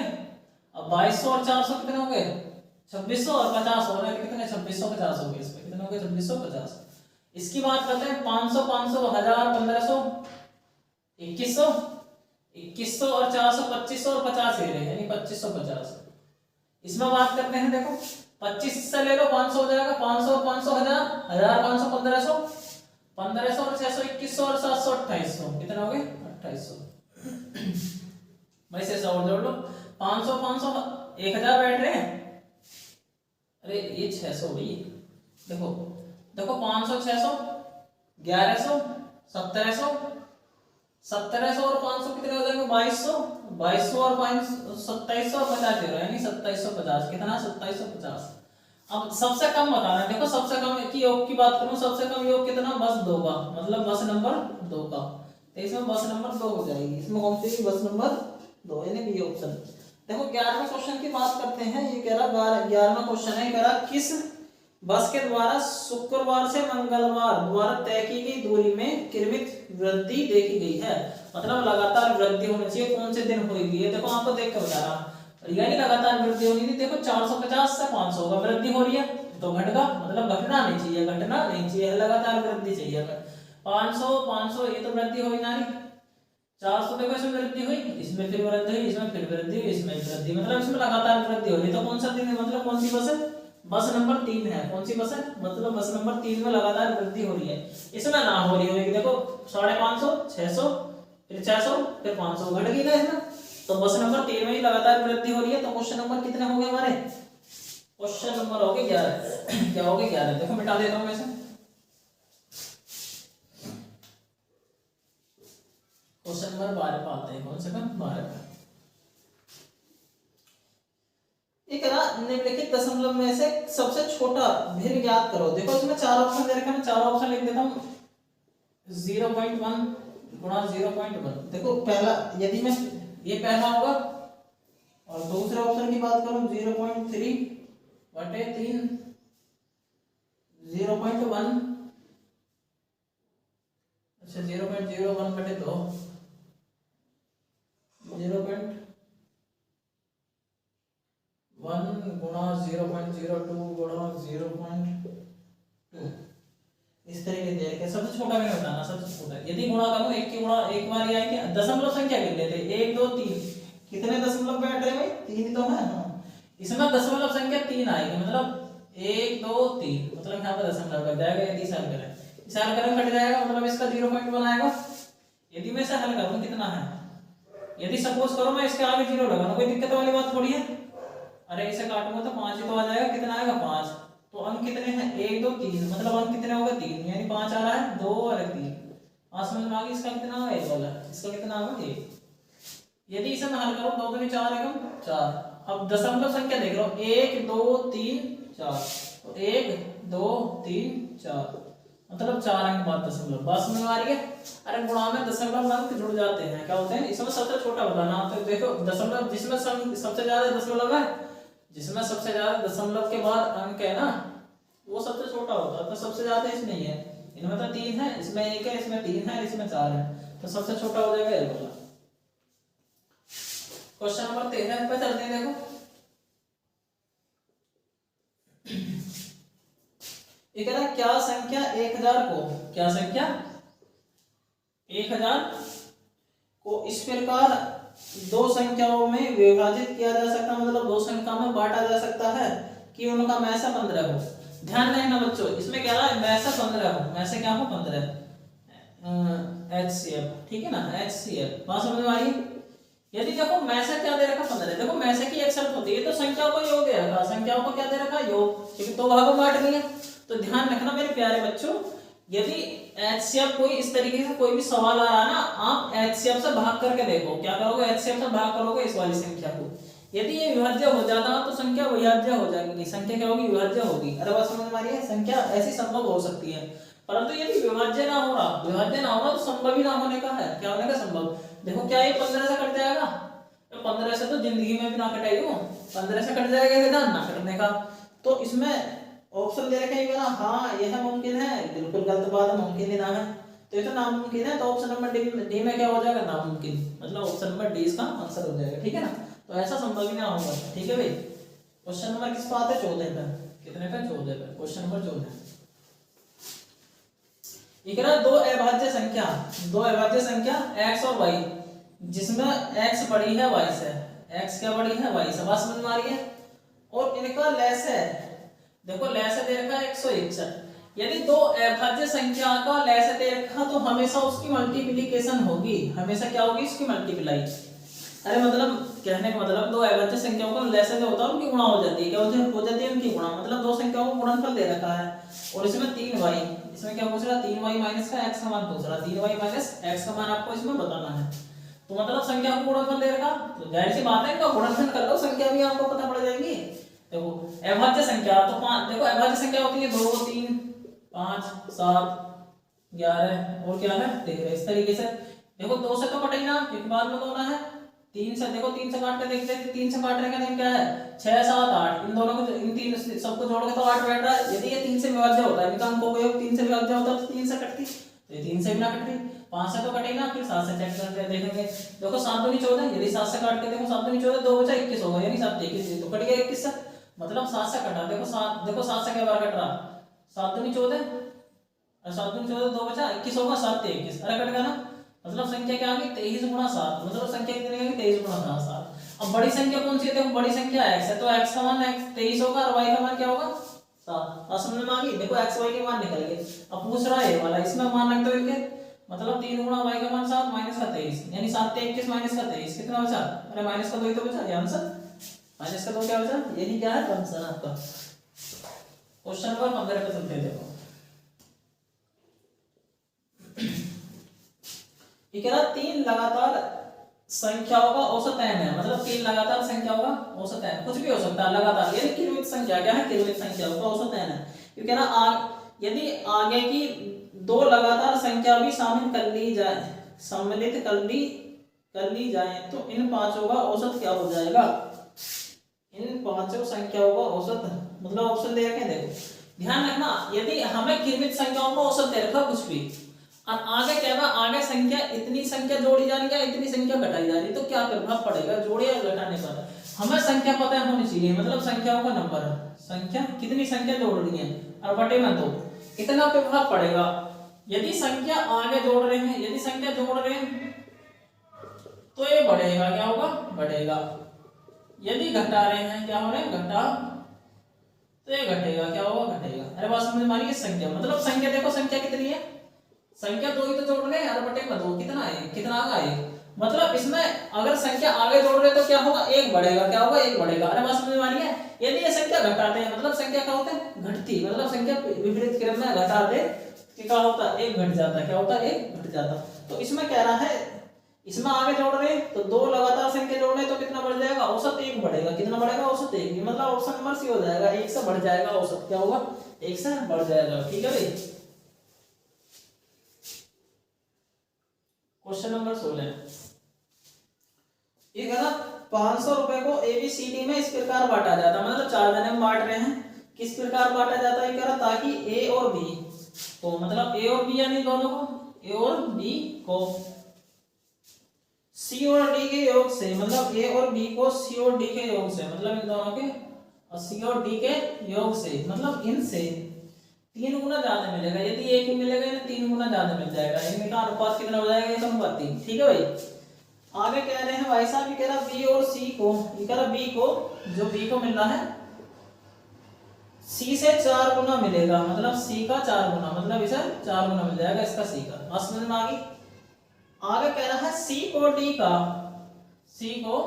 अब 2200 और 400 कितने हो गए 2600 और 50 हो रहे कितने 2650 हो गए, इसमें कितने हो गए 2650। इसकी बात करते हैं 500 500 1000 1500 2100, 2100 और 400 2500 और 50 ही रहे यानी 2550। इसमें बात करते हैं देखो 25 से ले लो 500 हो जाएगा, 500 और 500 1000 1000 500 1500 1500 और 600 2100 और 700 2800 कितने हो गए 2800। वैसे ऐसा और जोड़ लो 500 500 1000 बैठ रहे हैं, अरे ये 600 भाई देखो 500 600 1100 1700 1700 और 500 कितने हो जाएंगे? 2200। 2200 और 5 2750 और 50 यानी 2750। कितना? 2750। अब सबसे कम बताना है। देखो सबसे कम की योग की बात करूं, सबसे कम योग कितना? बस 2 का, मतलब बस नंबर 2 का। तो इसमें बस नंबर 2 हो जाएगी। इसमें कौन सी? बस नंबर 2 यानी बी ऑप्शन। देखो 11वें क्वेश्चन की बात करते हैं। ये कह रहा 11वां क्वेश्चन है, कह रहा किस बस के द्वारा शुक्रवार से मंगलवार द्वारा तय की गई दूरी में क्रमिक वृद्धि देखी गई है। मतलब लगातार वृद्धि होनी चाहिए, कौन से दिन हुई है? देखो आपको देख कर बता रहा, यानी लगातार वृद्धि होनी थी। देखो 450 से 500 का वृद्धि हो रही है तो घटगा, मतलब घटना नहीं चाहिए, घटना नहीं चाहिए, लगातार वृद्धि चाहिए। 500 ये तो वृद्धि हुई ना। 400 देखो इसमें वृद्धि हुई, इसमें फिर वृद्धि हुई, इसमें फिर वृद्धि हुई, इसमें वृद्धि, मतलब इसमें लगातार वृद्धि हो रही। तो कौन सा दिन है? मतलब कौन सी बस है? बस नंबर 3 है। कौन सी बस है? मतलब बस नंबर 3 में लगातार वृद्धि हो रही है। इसमें ना हो रही होगी। देखो 550, 600, फिर 600, फिर 500 घट गई ना इसमें। तो बस नंबर 3 में ही लगातार वृद्धि हो रही है। तो क्वेश्चन नंबर कितने हो गए हमारे? क्वेश्चन नंबर हो गए 11। क्या हो गए? 11। देखो मिटा देता हूं मैं इसे। क्वेश्चन नंबर 12 पे आते हैं। कौन से का? 12 पे। एक ना निम्नलिखित दशमलव में से सबसे छोटा भिन्न ज्ञात करो। देखो इसमें 4 ऑप्शन दे रखे हैं, मैं 4 ऑप्शन लिख देता हूं। 0.1 गुणा 0.1। देखो पहला, यदि मैं ये पहला होगा, और दूसरे ऑप्शन की बात करूं 0.3 बटे 3, 0.1, अच्छा 0.01 बटे 2, 0.1 गुणा 0.02 गुणा 0.2, इस तरीके से देखिए। सबसे छोटा मैंने बताना, सबसे छोटा। यदि गुणा करूं एक की गुणा एक बार ही आएगी। दशमलव संख्या गिन लेते, 1 2 3, कितने दशमलव बैठ रहे भाई? 3 तो है। हाँ, इसमें दशमलव संख्या 3 आएगी, मतलब 1 2 3, मतलब यहाँ पर दशमलव लग जाएगा। यदि इसे हल करें, इसे हल करें कट जाएगा, मतलब इसका 0.1 आएगा। यदि मैं इसे हल करूं कितना है? यदि सपोज करो मैं इसके आगे 0 लगाऊं, कोई दिक्कत वाली बात थोड़ी है। अरे इसे काटूंगा तो 5 ही तो आ जाएगा। कितना आएगा? 5। तो अंक कितने हैं? 1 2 3, मतलब अंक कितने होगा? 3, यानी 5 आ रहा है। 2 और 3, 5 समझ में आ गया। इसका कितना होगा? 1 वाला। इसका कितना होगा? 1। यदि इसे मैं हल करूं 2 2 4 है 4। अब दशमलव संख्या देख लो, 1 2 3 4, तो 1 2 3 4, मतलब 4 अंक बाद दशमलव। बात समझ में आ रही है? अरे गुणा में दशमलव अंक जुड़ जाते हैं, क्या होते हैं? इसमें सबसे छोटा बताना। तो देखो दशमलव जिसमें सबसे ज्यादा दशमलव है, जिसमें सबसे ज्यादा दशमलव के बाद अंक है ना, वो सबसे छोटा होता है। तो सबसे ज्यादा इसमें ही है। इनमें तो 3 है, इसमें 1 है, इसमें 3 है, इसमें 4 है, तो सबसे छोटा हो जाएगा ये वाला। क्वेश्चन नंबर 13 पे चलते हैं। देखो ये कह रहा है क्या संख्या 1000 को, क्या संख्या 1000 को इस प्रकार दो संख्याओं में विभाजित किया जा सकता, मतलब दो संख्या में बांटा जा सकता है कि उनका मैसा 15 हो। ध्यान रखना बच्चों, इसमें क्या रहा है? मैसा 15 हो। मैसे क्या हो? 15 HCF, ठीक है ना? HCF बात समझ में आई? यदि देखो मैसे क्या दे रखा? 15। देखो मैसे की एक शर्त होती है, तो संख्याओं को योग दे रखा। संख्याओं को क्या दे रखा? योग, क्योंकि दो भागों में बांट दिया। तो ध्यान रखना मेरे प्यारे बच्चों, यदि HCF कोई इस तरीके से कोई भी सवाल आ रहा है ना, आप HCF से भाग करके देखो। क्या करोगे? HCF से भाग करोगे इस वाली संख्या को। यदि ये विभाज्य हो जाता तो संख्या विभाज्य हो जाएगी। संख्या क्या होगी? विभाज्य होगी। अरे बात समझ में आ रही है? संख्या ऐसी संभव हो सकती है, परंतु यदि विभाज्य ना हो रहा, विभाज्य ना हो रहा, तो संभव ही ना होने का है। क्या होने का? संभव। देखो क्या ये 15 से कट जाएगा? तो 15 से तो जिंदगी में भी ना कटाई हो। 15 से कट जाएगा कि ना कटने का। तो इसमें ऑप्शन दे रखे हैं, हाँ यह मुमकिन है, बिल्कुल गलत बात है, मुमकिन ही ना है। तो ये तो नामुमकिन है। तो ऑप्शन नंबर डी में क्या हो जाएगा? नामुमकिन, मतलब ऑप्शन नंबर डी इसका आंसर हो जाएगा। ठीक है ना? तो ऐसा संभव ही ना होगा। ठीक है भाई। क्वेश्चन नंबर किस बात है? 14 पे। कितने पे? 14 पे। Question number 14। इकरा दो अभाज्य संख्या x और y, जिसमें x बड़ी है y से। x क्या बड़ी है? y से। बात समझ में आ रही है? और इनका लैस है, देखो लैस दे रखा है 161। यदि दो अभाज्य संख्या का लैस दे रखा तो हमेशा उसकी मल्टीप्लिकेशन होगी। हमेशा क्या होगी? इसकी मल्टीप्लाई। अरे मतलब कहने का मतलब दो अभाज्य संख्याओं का लैस जो होता है उनकी गुणा हो जाती है। क्या हो जाती है? उनकी गुणा। मतलब दो संख्याओं को गुणनफल दे रखा है और इसमें 3y, इसमें क्या पूछ रहा है 3y माइनस का x का मान पूछ रहा है, 3y माइनस x का मान आपको इसमें बताना है। तो मतलब संख्या को गुणनफल दे रखा, तो जाहिर सी बात है इनका गुणनफल कर लो, संख्या भी आपको पता पड़ जाएगी। देखो अभाज्य संख्या, तो देखो अभाज्य संख्या होती है 2 3 5 7 11 और क्या है 13, इस तरीके से। देखो 2 से तो कटे ना, एक बाद में होना है 3 से, देखो 3 से काट के देखते हैं, 3 से काटने का नियम क्या है 6 7 8, इन दोनों को इन तीन सबको जोड़ के तो 8 बैठ रहा है। यदि ये 3 से विभाज्य होता है, इनका अंक हो गया 3 से विभाज्य होता तो 3 से कटती, तो ये 3 से भी ना कट रही, 5 से तो कटेगी ना, फिर 7 से चेक करके देखेंगे। देखो 7 दूनी 14, यदि 7 से काट के देखो 7 दूनी 14, 2 बचा 21 होगा, यानी 7 21 तो कट गया 21 से, मतलब 7 से कटा। देखो 7, देखो 7 से क्या बार कट रहा, 7 दूनी 14 और 7 दूनी 14, 2 बचा 21 होगा, 7 21, अरे कट गया ना, मतलब संख्या क्या आ गई 23 गुणा 7, मतलब संख्या कितनी आ गई 23 गुणा 7। अब बड़ी संख्या कौन सी है, देखो बड़ी संख्या x है, तो x का मान 23 होगा और y का मान क्या होगा 7। समझ में आ गई, देखो x y के मान निकल गए। अब पूछ रहा है ये वाला, इसमें मान रख दो इनके, मतलब 3 गुणा y का मान 7 माइनस का 23, यानी 7 से 21 माइनस का 23 कितना बचा, अरे माइनस का 2 ही तो बचा, ये आंसर माइनस का 2 क्या बचा, यही क्या है आंसर आपका। क्वेश्चन नंबर 15 पे चलते हैं। देखो ये कह रहा 3 लगातार संख्याओं का औसत n है, मतलब 3 लगातार संख्याओं का औसत n, कुछ भी हो सकता है लगातार, यानी किरमित संख्या क्या है, किरमित संख्याओं का औसत n है। ये कह रहा यदि आगे की 2 लगातार संख्या भी शामिल कर ली जाए, सम्मिलित कर ली जाए, तो इन पांचों का औसत क्या हो जाएगा, इन पांचों संख्याओं का औसत, मतलब ऑप्शन दे रखे हैं। देखो ध्यान रखना, यदि हमें किरमित संख्याओं का औसत दे रखा कुछ भी और आगे क्या है, आगे संख्या इतनी संख्या जोड़ी जा रही है, इतनी संख्या घटाई जा रही है, तो क्या प्रभाव पड़ेगा जोड़े या घटाने पर। हमें संख्या पता होनी चाहिए, मतलब संख्याओं का नंबर, संख्या कितनी संख्या जोड़ रही है और बटे में 2, इतना प्रभाव पड़ेगा। यदि संख्या आगे जोड़ रहे हैं, यदि संख्या जोड़ रहे हैं तो ये बढ़ेगा, क्या होगा बढ़ेगा। यदि घटा रहे हैं, क्या हो रहे हैं घटा, तो ये घटेगा, क्या होगा घटेगा। अरे बात समझ में आ रही है, संख्या मतलब संख्या, देखो संख्या कितनी है, संख्या 2 ही तो जोड़ रहे हैं यार, बटे में 2 कितना है, कितना आगा है, मतलब इसमें अगर संख्या आगे जोड़ रहे तो क्या होगा 1 बढ़ेगा, क्या होगा 1 बढ़ेगा। अरे बात समझ में आ रही है। यदि ये संख्या घटाते हैं, मतलब संख्या क्या होता है घटती, मतलब संख्या विपरीत क्रम में घटाते क्या होता है 1 घट जाता, क्या होता है 1 घट जाता। तो इसमें कह रहा है, इसमें आगे जोड़ रहे तो 2 लगातार संख्या जोड़ रहे तो कितना बढ़ जाएगा, औसत 1 बढ़ेगा, कितना बढ़ेगा औसत 1, मतलब ऑप्शन नंबर सी हो जाएगा, 1 से बढ़ जाएगा औसत, क्या होगा 1 से बढ़ जाएगा। ठीक है भाई। क्वेश्चन नंबर 16, ये कह रहा 500 रुपए को ABCD में इस प्रकार बांटा जाता है, मतलब 4 जने में बांट रहे हैं, किस प्रकार बांटा जाता है, कह रहा ताकि A और B को, मतलब A और B यानी दोनों को, A और B को C और D के योग से, मतलब A और B को C और D के योग से, मतलब इन दोनों के और C और D के योग से, मतलब इनसे 3 गुना ज्यादा मिलेगा। यदि 1 ही मिलेगा ना 3 गुना ज्यादा मिल जाएगा, इनका अनुपात कितना हो जाएगा, एक अनुपात 3। ठीक है भाई। आगे कह रहे हैं भाई साहब, ये कह रहा B और C को, ये कह रहा B को, जो B को मिल रहा है C से 4 गुना मिलेगा, मतलब C का 4 गुना, मतलब इसे 4 गुना मिल जाएगा इसका C का। बात समझ में आ गई। आगे कह रहा है C को D का, C को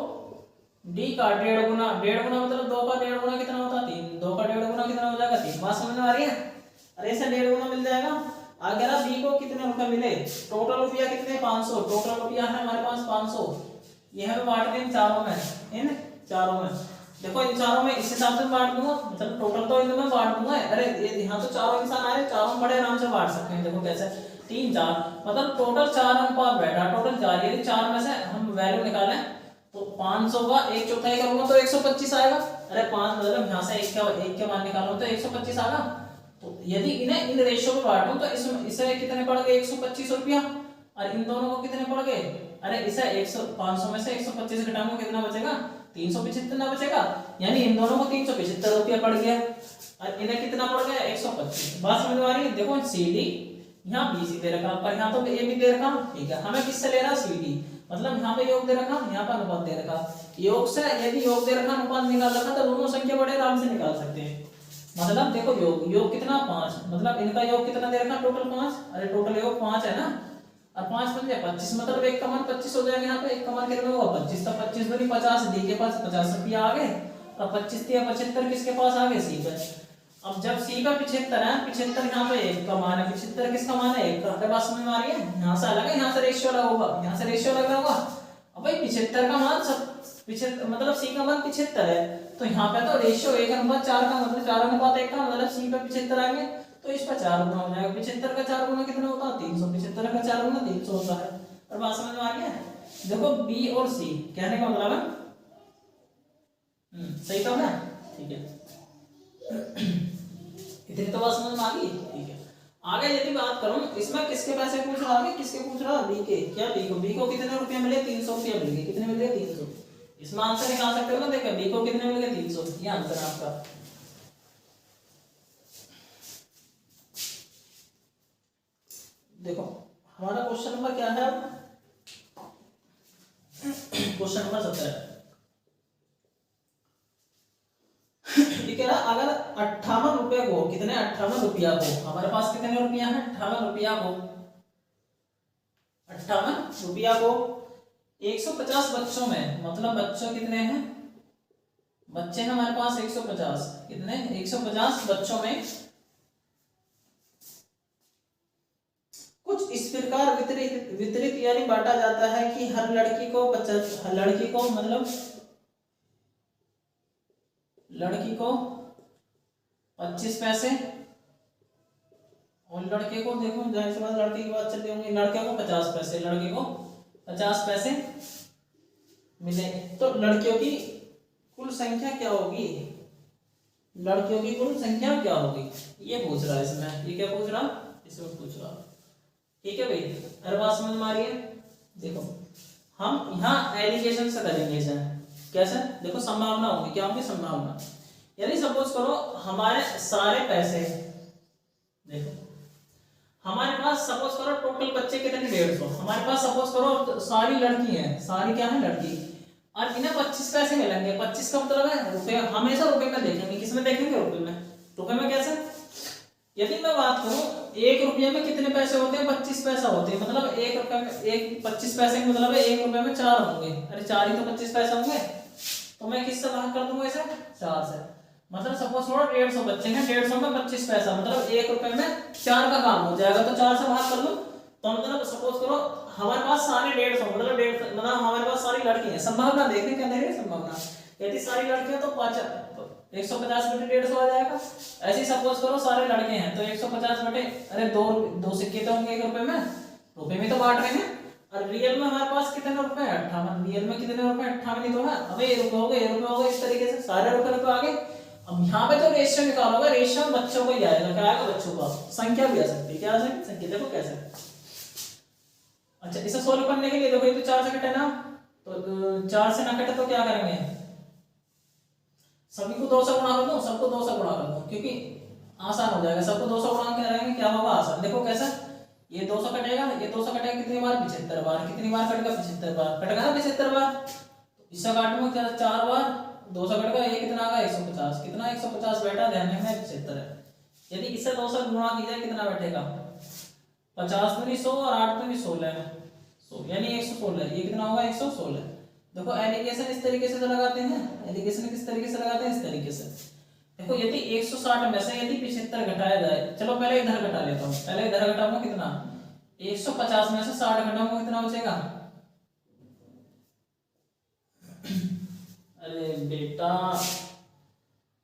D का 1.5 गुना, 1.5 गुना मतलब 2 का 1.5 गुना कितना होता है 3, 2 का 1.5 गुना कितना हो जाएगा 3। बात समझ में आ रही है। अरे इसे 1.5 गुना मिल जाएगा। आगे रहा B को कितने रुपए मिले, टोटल रुपया कितने 500, टोटल रुपया है हमारे पास 500, ये हमें बांट दें चारों में, इन चारों में। देखो इन चारों में इस हिसाब से बांट दूंगा, मतलब टोटल तो इनमें बांट दूंगा। अरे यहाँ तो चारों इंसान आए, चारों बड़े आराम से बांट सकते हैं। देखो कैसे 3 4, मतलब टोटल 4 अनुपात बैठा, टोटल 4, यदि 4 में से हम वैल्यू निकालें तो 500 का 1/4 करूंगा तो 125 आएगा। अरे 5 मतलब यहाँ से 1 के मान निकालो तो 125 आएगा। तो यदि इन्हें इन रेशियो में बांटूं तो इसमें इसे कितने पड़ गए 125 रुपया, और इन दोनों को कितने पड़ गए, अरे इसे 500 में से 125 घटाऊंगा कितना बचेगा 375 बचेगा, यानी इन दोनों को 375 रुपया पड़ गया और इन्हें कितना पड़ गया 125। बात समझ में आ रही है। देखो CD यहाँ BC दे रखा, पर यहाँ तो AB दे रखा। ठीक है, हमें किससे ले रहा CD, मतलब यहाँ पे योग दे रखा, यहाँ पर अनुपात दे रखा। योग से यदि योग दे रखा अनुपात निकाल रखा तो दोनों संख्या बड़े आराम से निकाल सकते हैं। मतलब देखो योग कितना 5, मतलब इनका योग कितना दे रखा टोटल 5, अरे टोटल योग 5 है ना, और 5 बन जाए 25, मतलब 1 का मान 25 हो जाएगा। यहाँ पे 1 का मान कितना होगा 25, तो 25 दूनी 50, D के पास 50 रुपया आ गए, और 25 या 75 किसके पास आ गए C पे। अब जब सी का 75 है, 75 यहाँ पे 1 का मान है, 75 किसका मान है 1 का। आपके पास समझ में आ रही है, यहाँ से अलग है, यहाँ से रेशियो अलग होगा, यहाँ से रेशियो अलग होगा। अब भाई 75 का मान सब 75 मतलब सी का मान 75 है, तो यहाँ पे तो रेशियो 1:4 का मतलब 4:1 का मतलब सी पे 75 आएंगे, तो इस पर 4 गुना हो जाएगा। 75 का 4 गुना कितना होता है 300, 75 का 4 गुना 300 होता है। और बात समझ में आ रही है। देखो बी और सी कहने का मतलब है सही तो है, ठीक है। इतनी तो बात समझ में आ गई, ठीक है। आगे यदि बात करूं इसमें किसके पैसे पूछ रहा है, किसके पूछ रहा है, बी के। क्या बी को कितने रुपए मिले 300 रुपया मिल गए, कितने मिल गए 300। इसमें आंसर निकाल सकते हो ना, देखो बी को कितने मिल गए 300, ये आंसर है आपका। देखो हमारा क्वेश्चन नंबर क्या है, क्वेश्चन नंबर 17 ये कह रहा अगर 58 रुपए को कितने 58 रुपया को, हमारे पास कितने रुपया है 58 रुपया को, 58 रुपया को 150 बच्चों में, मतलब बच्चों कितने हैं, बच्चे हैं हमारे पास 150, कितने 150 बच्चों में कुछ इस प्रकार वितरित वितरित यानी बांटा जाता है कि हर लड़की को 50, हर लड़की को मतलब लड़की को 25 पैसे और लड़के को, देखो जाहिर सी बात लड़के की बात चलती होंगी, लड़के को 50 पैसे, लड़के को 50 पैसे मिले, तो लड़कियों की कुल संख्या क्या होगी, लड़कियों की कुल संख्या क्या होगी, ये पूछ रहा है इसमें। ये क्या पूछ रहा, इसमें पूछ रहा, ठीक है भाई। हर बात समझ में आ रही है। देखो हम यहाँ एलिगेशन से करेंगे इसे, कैसे, देखो संभावना होगी, क्या होगी संभावना। यानी सपोज करो हमारे सारे पैसे, देखो हमारे पास सपोज करो टोटल बच्चे कितने 150, हमारे पास सपोज करो सारी लड़की हैं, सारी क्या है लड़की, और इन्हें 25 पैसे मिलेंगे। 25 का मतलब है रुपए, हमेशा रुपए में देखेंगे, किसमें देखेंगे रुपए में, रुपए में कैसे। यदि मैं बात करूं 1 रुपये में कितने पैसे होते हैं 25 पैसा होते हैं, मतलब 1 रुपये में 25 पैसे का मतलब है 1 रुपये में 4 होंगे, अरे 4 ही तो 25 पैसे होंगे, तो मैं किससे भाग कर दूंगा इसे 4 से, मतलब सपोज करो 150 बच्चे हैं, 150 में 25 पैसा मतलब 1 रुपये में 4 का काम हो जाएगा, तो 4 से भाग कर लो, तो मतलब सपोज करो हमारे पास सारे 150 मतलब 150 मतलब हमारे पास सारी लड़की है, संभावना देखने के अंदर है संभावना, यदि सारी लड़कियां तो 150 बटे 150 आ जाएगा। ऐसे ही सपोज करो सारे लड़के हैं तो 150 बटे, अरे दो सिक्के तो होंगे 1 रुपए में, रुपए में तो बांट रहे हैं, और रियल में हमारे पास कितने रुपए हैं 58, रियल में कितने रुपए 58 ही तो है। अब ये रुपए हो गए, ये रुपए हो गए, इस तरीके से सारे रुपए आ गए। अब यहाँ पे तो रेशियो निकालोगे, रेशियो बच्चों को ही आएगा, क्या आएगा बच्चों का, संख्या भी आ सकती है, क्या आ सकती संख्या, देखो कैसे। अच्छा इसे सोल्व करने के लिए देखो ये तो 4 से कटे ना, तो 4 से ना कटे तो क्या करेंगे, सभी को 2 से गुणा कर दो, सबको 2 से गुणा कर दो, क्योंकि आसान हो जाएगा, सबको 2 से गुणा करेंगे क्या होगा आसान। देखो कैसा, ये 200 कटेगा, ये 200 कटेगा कितनी बार 75 बार, कितनी बार कटेगा 75 बार, कटेगा ना 75 बार, तो इससे काटूंगा क्या 4 बार, 200 कटेगा, ये कितना आ गया 150, कितना 150 बैठा, ध्यान रखना 75 है। यदि इससे 2 से गुणा किया कितना बैठेगा 50 दूनी 100 और 8 दूनी 16, यानी 116, ये कितना होगा 116। देखो एलिगेशन इस तरीके से लगाते हैं, एलिगेशन किस तरीके से लगाते हैं, इस तरीके से। देखो यदि 160 में से यदि 75 घटाया जाए, चलो पहले इधर घटा लेता हूँ, पहले इधर घटाऊंगा कितना 150 में से 60 घटाऊंगा कितना बचेगा, अरे बेटा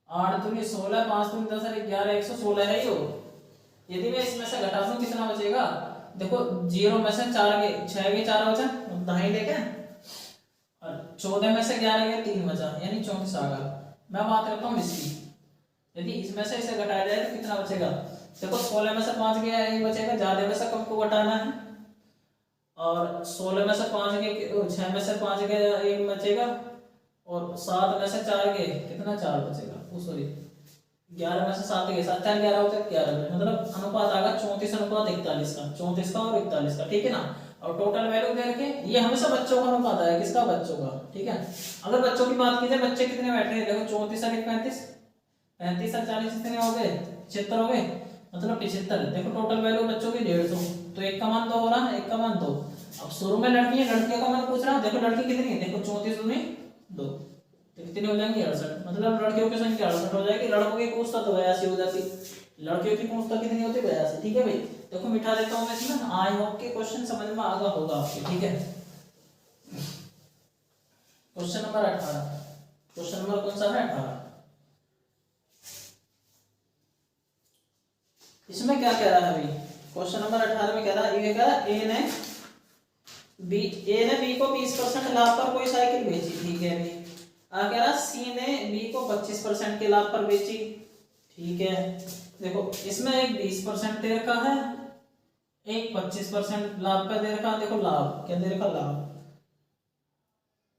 8 दूनी 16, 5 दूनी 10, 11, 116 है यो। यदि मैं इसमें से घटा दूं कितना बचेगा, देखो 0 में से 4 के 6 के 4 बचा, दाएं लेके, और 14 में से 11 के 3 बचा, यानी 34 आ गया। मैं बात करता हूँ इसकी, यदि इसमें से इसे घटाया जाए तो कितना बचेगा, देखो 16 में से 5 गया 1 बचेगा, ज्यादा में से कम को घटाना है, और 16 में से 5 के 6 में से 5 गया 1 बचेगा, और 7 में से 4 गए कितना 4 बचेगा, सॉरी 11 में से 7 गए 7 4 11 होते 11, मतलब अनुपात आएगा 34:41 का, 34 का और 41 का, ठीक है ना। और टोटल वैल्यू दे रखे, ये हमेशा बच्चों का अनुपात है, किसका बच्चों का, ठीक है। अगर बच्चों की बात की जाए बच्चे कितने बैठे हैं, देखो 34 और 35, 35 और 40 कितने हो गए 76 हो गए, मतलब 75। देखो टोटल वैल्यू बच्चों की 150, तो 1 का मान 2 हो रहा है, 1 का मान 2। अब शुरू में लड़की है, लड़कियों का मान पूछ रहा हूँ, देखो लड़की कितनी है, देखो 34 दूनी 2, तो कितनी हो जाएंगी 68, मतलब लड़कियों की संख्या 68 हो जाएगी, लड़कों की कुछ तो 82 हो जाती, लड़कियों की कुछ तो कितनी होती 82। ठीक है भाई, देखो मिटा देता हूँ मैं इसमें, आई होप के क्वेश्चन समझ में आ गया होगा आपके। ठीक है, क्वेश्चन नंबर 18, क्वेश्चन नंबर कौन सा है 18, इसमें क्या कह रहा है अभी, क्वेश्चन नंबर 18 में कह रहा है, ये कह रहा है ए ने बी को 20% लाभ पर कोई साइकिल बेची। ठीक है भाई, कह रहा सी ने बी को 25% के लाभ पर बेची। ठीक है, देखो इसमें एक 20% दे रखा है, एक 25% लाभ पर दे रखा। देखो लाभ क्या दे रखा, लाभ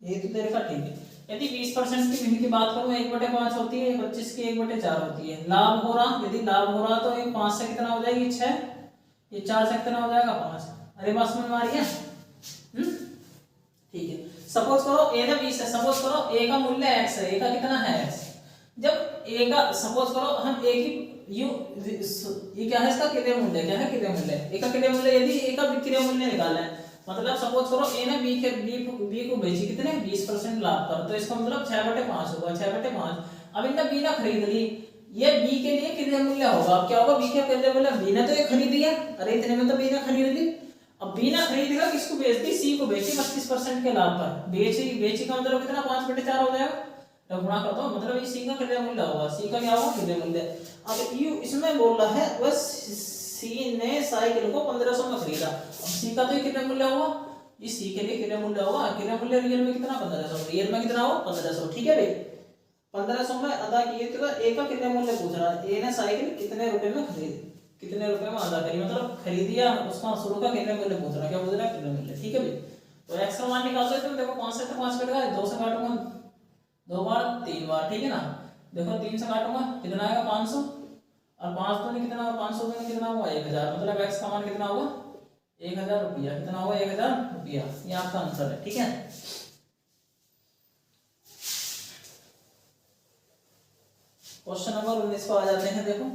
ये तो दे रखा। ठीक है, यदि 20% की की बात करूं 1/5 होती है, 25 की 1/4 होती है। लाभ हो रहा, यदि लाभ हो रहा तो ये 5 से कितना हो जाएगी 6, ये 4 से कितना हो जाएगा 5। अरे बस में मारी है। ठीक है, सपोज करो ए ना 20 है, सपोज करो ए का मूल्य x है, ए का कितना है x। जब ए का सपोज करो हम ए की ये क्या है, इसका कितने मूल्य, क्या है कितने मूल्य, ए का कितने मूल्य, यदि ए का विक्रय मूल्य निकालना है, मतलब सपोज करो ए ने बी को बेची कितने 20% लाभ पर, तो इसका मतलब 6/5 होगा, 6/5। अब इनका बी ने खरीद ली, ये बी के लिए कितने मूल्य होगा, अब क्या होगा, बी के कितने मूल्य, बी ने तो ये खरीद लिया, अरे इतने में तो बी ने खरीद ली। अब बी ने खरीदेगा, किसको बेच दी, सी को बेची 25% के लाभ पर, बेची का मतलब कितना 5/4 हो जाएगा, तो गुणा करता हूं, मतलब ये सी का कितने मूल्य होगा, सी का क्या होगा कितने मूल्य। अब यू इसमें बोल रहा है बस सी ने साइकिल को 1500 में खरीदा, अब सी का तो कितने मूल्य होगा, इस सी के लिए कितने मूल्य होगा, कितने मूल्य रियल में कितना 1500, रियल में कितना हो 1500। ठीक है भाई, 1500 में अदा किए तो ए का कितने मूल्य पूछ रहा है, ए ने साइकिल कितने रुपए में खरीदी, कितने रुपए में अदा करी, मतलब खरीदिया, उसका शुरू का कितने मूल्य पूछ रहा है, क्या पूछ रहा है कितने मूल्य। ठीक है भाई, तो x का मान निकाल सकते हो, देखो 5 से तो 5 कटेगा, 2 से काटूंगा 2 बार 3 बार। ठीक है ना, देखो 3 से काटूंगा कितना आएगा 500, और 5 तो नहीं कितना, 500 तो नहीं कितना हुआ 1000, मतलब x का मान कितना होगा 1000 रुपया, कितना होगा 1000 रुपया, ये आपका आंसर है। ठीक है, क्वेश्चन नंबर 19 पर आ जाते हैं। देखो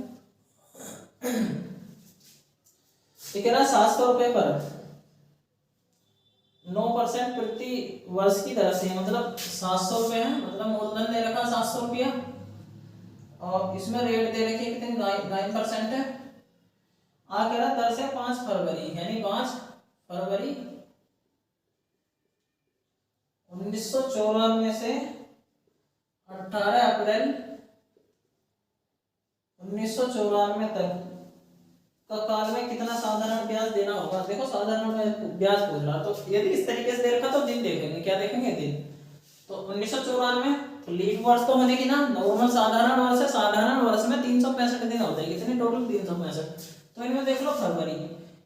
ये कह रहा है 700 रुपए पर 9% प्रति वर्ष की दर से, मतलब 700 रुपए है, मतलब मूलधन दे रखा 700 रुपया, और इसमें रेट दे रखी कितनी 9% है। कह रहा दर से 5 फरवरी, यानी 5 फरवरी 1994 से 18 अप्रैल 1994 तक का काल में कितना साधारण ब्याज देना होगा। देखो साधारण ब्याज पूछ रहा, तो यदि इस तरीके से दे रखा तो दिन देखेंगे, क्या देखेंगे दिन। तो 1994 तो लीप वर्ष तो होने की ना, नॉर्मल साधारण वर्ष है, साधारण वर्ष में 365 दिन होते हैं, कितने टोटल 365। तो इनमें देख लो फरवरी,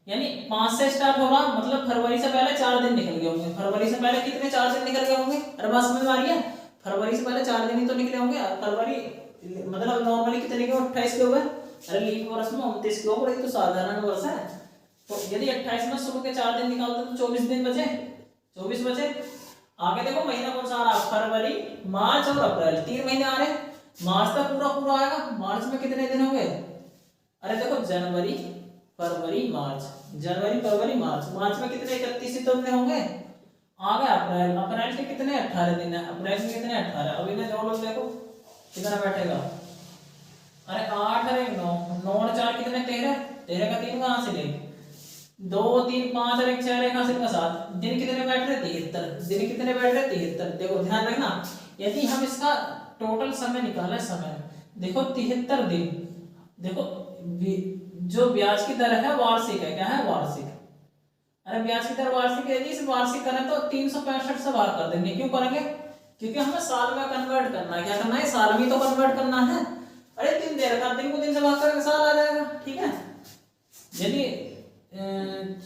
यानी 5 से स्टार्ट होगा, मतलब फरवरी से पहले 4 दिन निकल गए होंगे, फरवरी से पहले कितने 4 दिन निकल गए होंगे, अरे बात समझ में आ रही है, फरवरी से पहले 4 दिन ही तो निकले होंगे, फरवरी मतलब नॉर्मली कितने के 28 के हुए, अरे लीप वर्ष में 29 के ऊपर, तो साधारण वर्ष है, तो यदि 28 में शुरू के 4 दिन निकालते तो 24 दिन बचे, 24 बचे। आगे देखो महीना कौन सा आ रहा, फरवरी मार्च और अप्रैल, 3 महीने आ रहे हैं, मार्च तक पूरा आएगा, मार्च में कितने दिन होंगे, अरे देखो जनवरी फरवरी मार्च, जनवरी फरवरी मार्च, मार्च में कितने 31 दिन होंगे, आ गया अप्रैल, अप्रैल के कितने 18 दिन है, अप्रैल के कितने 18, अब इन्हें जोड़ लो, देखो कितना बैठेगा, अरे 8 अरे 9 9 और 4 कितने 13, 13 का 3 कहां से लेंगे, 2 3 5 और 1 4 कहां से का 7, दिन कितने बैठ रहे 73, दिन कितने बैठ रहे 73। देखो ध्यान रखना, यदि हम इसका टोटल समय निकालें, समय देखो 73 दिन, देखो जो ब्याज की दर है वार्षिक है, क्या है वार्षिक, अरे ब्याज की दर वार्षिक है, यदि इसे वार्षिक करें तो 365 से भाग कर देंगे, क्यों करेंगे, क्योंकि हमें साल में कन्वर्ट करना है, क्या करना है साल में तो कन्वर्ट करना है, अरे दिन दे रखा, दिन को दिन से भाग करके साल आ जाएगा। ठीक है, यदि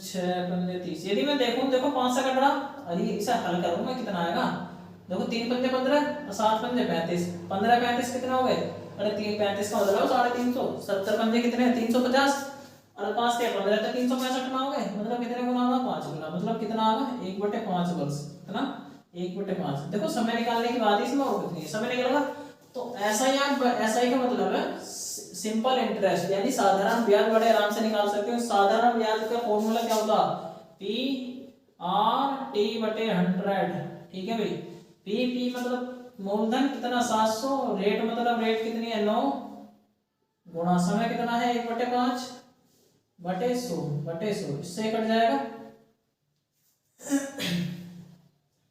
6 पंजे 30, यदि मैं देखूं, देखो 5 से कट रहा, अरे इसे हल करूं मैं कितना आएगा, देखो 3 पंजे 15 और 7 पंजे 35, 15 35 कितना हो गए, अरे 3 35 का मतलब 350, 70 पंजे कितने 350, और 5 से 15 तो 365 ना हो गए, मतलब कितने गुना होगा 5 गुना, मतलब कितना आएगा 1/5 वर्ष, कितना 1/5। देखो समय निकालने के बाद इसमें और कितनी समय निकलेगा, तो एसआई का मतलब है सिंपल इंटरेस्ट, यानी साधारण ब्याज बड़े आराम से निकाल सकते हो। साधारण ब्याज का फॉर्मूला क्या होता, P/T/100। ठीक है भाई, पी मतलब मूलधन कितना 700, रेट मतलब रेट कितनी है 9, गुणा समय कितना है 1/5 बटे 100 इससे कट जाएगा।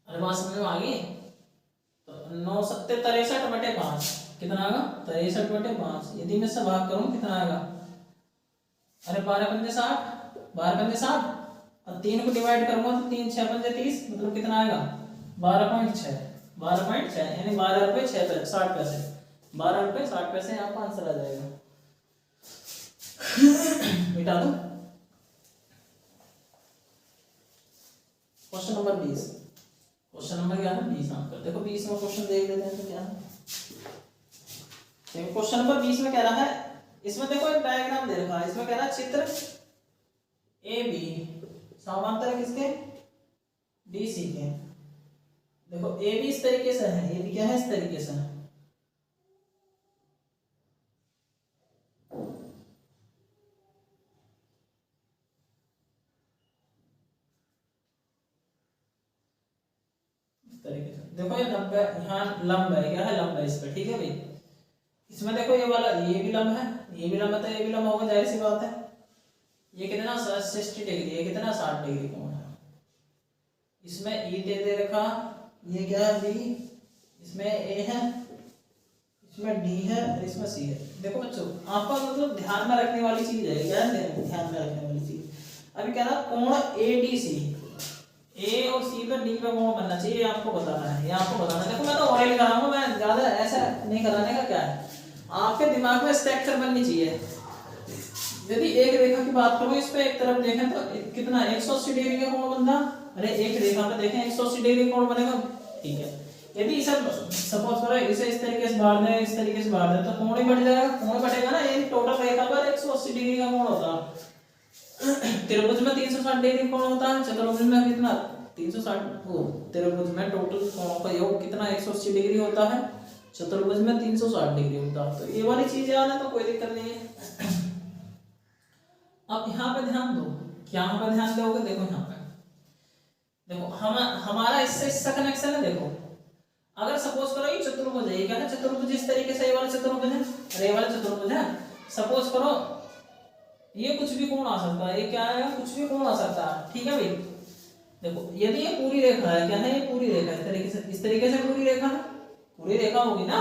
अरे बात समझ में आ गई। तो 9 सत्ते 63/5 कितना आएगा 63/5। यदि मैं से भाग करूं कितना आएगा, अरे 12 पंजे 60, 12 पंजे 60 और 3 को डिवाइड करूंगा तो 3 6 पंजे 30 मतलब कितना आएगा 12.6, 12.6 यानी 12 रुपये 60 पैसे, 12 रुपये 60 पैसे यहाँ पर आंसर आ जाएगा। मिटा दो। क्वेश्चन नंबर 20, क्वेश्चन नंबर क्या है 20 आपका। देखो 20 में क्वेश्चन देख लेते हैं तो क्या है। देखो क्वेश्चन नंबर 20 में कह रहा है, इसमें देखो एक डायग्राम दे रखा है, इसमें कह रहा है चित्र ए बी समांतर है किसके डी सी के। देखो ए बी इस तरीके से है, ये भी क्या है इस तरीके से है। इस तरीके से देखो ये 90 यहाँ लंब है, क्या है लंब है इस पे, ठीक है भाई। इसमें देखो ये वाला ये भी लंब है, ये भी लंब है, तो ये भी लंब होगा, जाहिर सी बात है। ये कितना 60 डिग्री, ये कितना 60 डिग्री कोण है। इसमें ई दे रखा, ये क्या है बी, इसमें ए है, इसमें डी है और इसमें सी है। देखो बच्चों आपका मतलब ध्यान में रखने वाली चीज है, क्या है ध्यान में रखने वाली चीज। अभी कह रहा कोण ए डी सी, ए और सी पर डी पे कोण बनना चाहिए, आपको बताना है, ये आपको बताना है। देखो मैं तो ऑयल कराऊंगा, मैं ज्यादा ऐसा नहीं कराने का, क्या है आपके दिमाग में स्ट्रक्चर बननी चाहिए। यदि एक रेखा की बात करूं, इस पे एक तरफ देखें तो कितना 180 डिग्री का कोण बनता, अरे एक रेखा पे देखें 180 डिग्री कोण बनेगा, ठीक है। यदि इसे सपोज करो इसे इस तरीके से बांट दें, इस तरीके से बांट दें तो कोण ही बढ़ जाएगा, कोण बढ़ेगा ना। ये टोटल रेखा पर 180 डिग्री का कोण होता है। त्रिभुज में 360 डिग्री कोण होता है, चतुर्भुज में कितना 360, वो त्रिभुज में टोटल कोणों का योग कितना 180 डिग्री होता है, चतुर्भुज में 360 डिग्री होता है। तो ये वाली चीज याद है तो कोई दिक्कत नहीं है। अब यहाँ पे ध्यान दो, क्या यहाँ पे ध्यान दोगे, देखो यहाँ पे देखो हमारा इससे कनेक्शन है। देखो अगर सपोज करो ये चतुर्भुज है, ये क्या है चतुर्भुज, इस तरीके से ये वाला चतुर्भुज है, अरे ये वाला चतुर्भुज है। सपोज करो ये कुछ भी कोण आ सकता है, ये क्या है कुछ भी कोण आ सकता है, ठीक है भाई। देखो यदि ये पूरी रेखा है, क्या है ये पूरी रेखा, इस तरीके से पूरी रेखा है, पूरी रेखा होगी ना,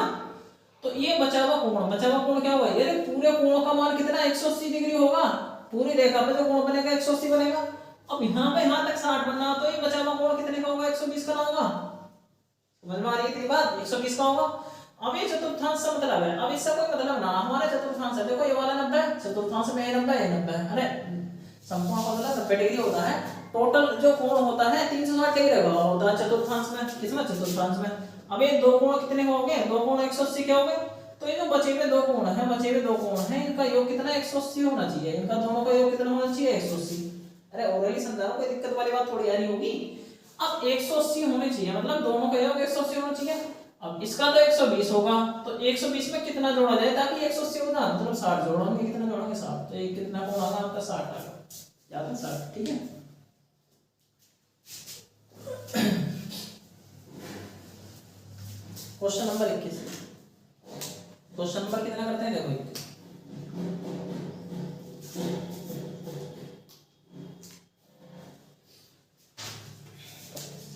तो ये बचा हुआ कोण क्या हुआ, ये पूरे कोण का मान कितना 180 डिग्री होगा। पूरी रेखा पे जो कोण बनेगा 180 बनेगा। अब यहाँ पे यहाँ तक 60 बनना, तो ये बचा हुआ कोण कितने का होगा 120 का ना होगा। समझ में आ रही है बात, 120 का होगा। अब ये चतुर्थांश से मतलब है, अब इससे कोई मतलब ना, हमारे चतुर्थांश है, देखो ये वाला 90 है, चतुर्थांश में 90 है, 90 है, अरे समकोण का मतलब 90 डिग्री होता है। टोटल जो कोण होता है 360 डिग्री का होता है चतुर्थांश में, किसमें चतुर्थांश में। अब ये दो कोण कितने हो गए, दो कोण 180 के हो गए, तो ये जो बचे हुए दो कोण है, इनका योग कितना 180 होना चाहिए, इनका दोनों का योग कितना होना चाहिए 180। अरे ऑलरेडी समझा रहा, कोई दिक्कत वाली बात थोड़ी आ रही होगी। अब 180 होने चाहिए, मतलब दोनों का योग 180 होना चाहिए। अब इसका तो 120 होगा, तो 120 में कितना जोड़ा जाए ताकि 180 हो जाए, मतलब 60 जोड़ेंगे, कितना जोड़ेंगे 60, तो ये कितना कोण आएगा आपका 60 आएगा, याद है 60, ठीक है। क्वेश्चन नंबर 21, क्वेश्चन नंबर कितना करते हैं, देखो 21।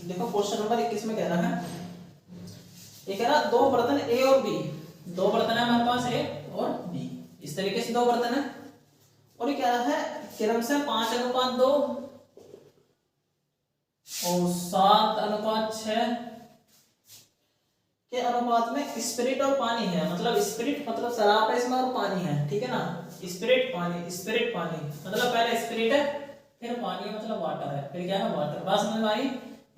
देखो क्वेश्चन नंबर 21 में कह रहा है, ये कह रहा दो बर्तन ए और बी, दो बर्तन है हमारे पास ए और बी, इस तरीके से दो बर्तन है, और ये कह रहा है क्रम से 5:2 और 7:6 के अनुपात में स्पिरिट और पानी है। मतलब स्पिरिट मतलब शराब है इसमें और पानी है, ठीक है ना। स्पिरिट पानी मतलब पहले स्पिरिट है फिर पानी मतलब वाटर है, फिर क्या है वाटर, बात समझ में आई।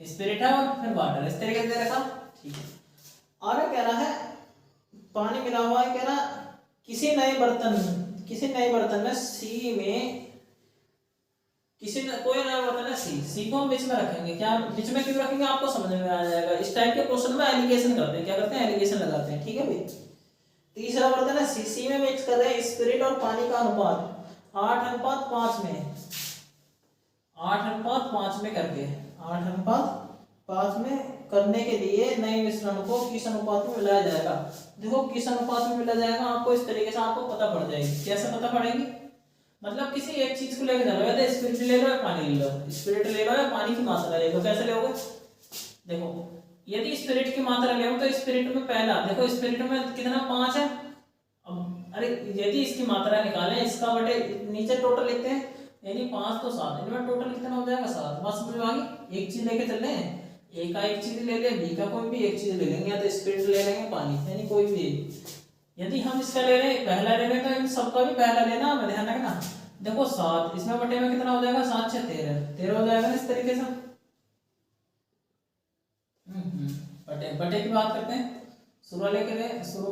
स्पिरिट है और फिर वाटर, इस तरीके से दे रखा, ठीक है। और कह रहा है पानी मिला हुआ है, कह रहा किसी नए बर्तन में सी में कोई नया बर्तन है सी को हम बीच में रखेंगे, क्या बीच में क्यों रखेंगे आपको समझ में आ जाएगा। इस टाइप के क्वेश्चन में एलिगेशन करते हैं, क्या करते हैं एलिगेशन लगाते हैं, ठीक है भाई। तीसरा बर्तन है सी में मिक्स कर रहे हैं स्पिरिट और पानी का अनुपात 8:5 में, 8:5 में करके 8:5 में करने के लिए नए मिश्रण को किस अनुपात में मिलाया जाएगा। देखो किस अनुपात में मिलाया जाएगा आपको इस तरीके से आपको पता पड़ जाएगी। कैसे पता पड़ेगी, मतलब किसी एक चीज को लेकर चलो, या तो स्पिरिट ले लो या पानी ले लो, स्पिरिट ले लो या पानी की मात्रा ले लो। कैसे लोगे, देखो यदि स्पिरिट की मात्रा ले तो स्पिरिट में पहला, देखो स्पिरिट में कितना 5 है। अब अरे यदि इसकी मात्रा निकालें, इसका बटे नीचे टोटल लिखते हैं, यानी 5 तो 7, इनमें टोटल कितना हो जाएगा 7। बस समझ में आ गई। एक चीज लेके चल रहे हैं, ए का एक चीज ले ले, बी का कोई भी एक चीज ले लेंगे, या तो स्पिरिट ले लेंगे पानी, यानी कोई भी। यदि हम इसका ले रहे हैं पहला ले रहे हैं तो इन सबका भी पहला लेना, हमें ध्यान रखना। देखो 7 इसमें बटे में कितना हो जाएगा, 7 6 13 हो जाएगा ना इस तरीके से। बटे बटे की बात करते हैं, शुरू का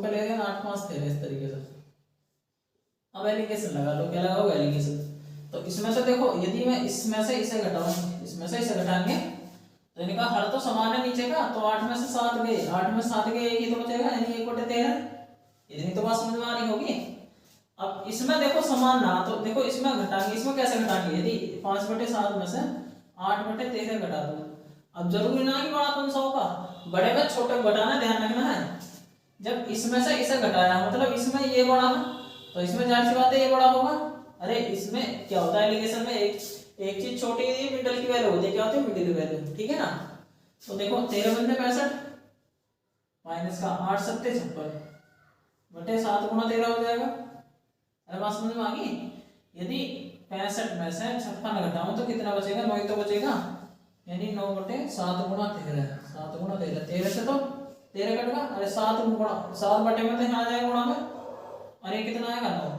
ले रहे हैं 8 5 13 इस तरीके से। अब एलिगेशन लगा लो, क्या लगाओगे एलिगेशन। तो इसमें से देखो यदि मैं इसमें से इसे घटाऊं, इसमें से इसे घटाएंगे तो इनका हर तो समान है नीचे का, तो 8 में से 7 गए, 8 में 7 गए, एक ही तो बचेगा, यानी 1 बटे 13। इतनी तो बात समझ में आ रही होगी। अब इसमें देखो समान ना, तो देखो इसमें घटाएंगे, इसमें कैसे घटाएंगे, यदि 5 बटे 7 में से 8 बटे 13 घटा दो। अब जरूरी ना कि बड़ा 500 का, बड़े में छोटे को घटाना, ध्यान रखना है। जब इसमें से इसे घटाया मतलब इसमें ये बड़ा है, तो इसमें जाहिर सी बात है ये बड़ा होगा। अरे इसमें क्या होता है एलिगेशन में, एक चीज छोटी है, मिडिल की वैल्यू होती है, क्या होती है मिडिल वैल्यू, ठीक है ना। तो देखो 13 बटे 65 माइनस का 8 सत्ते 56 बटे 7 गुणा 13 हो जाएगा। अरे बात समझ में आ गई। यदि 65 में से 56 घटाऊं तो कितना बचेगा, 9 ही तो बचेगा, यानी 9 बटे 7 गुणा 13, 7 गुणा 13, 13 से तो 13 कट गया। अरे 7 गुणा 7 बटे में तो यहाँ आ जाएगा गुणा में, अरे कितना आएगा 9,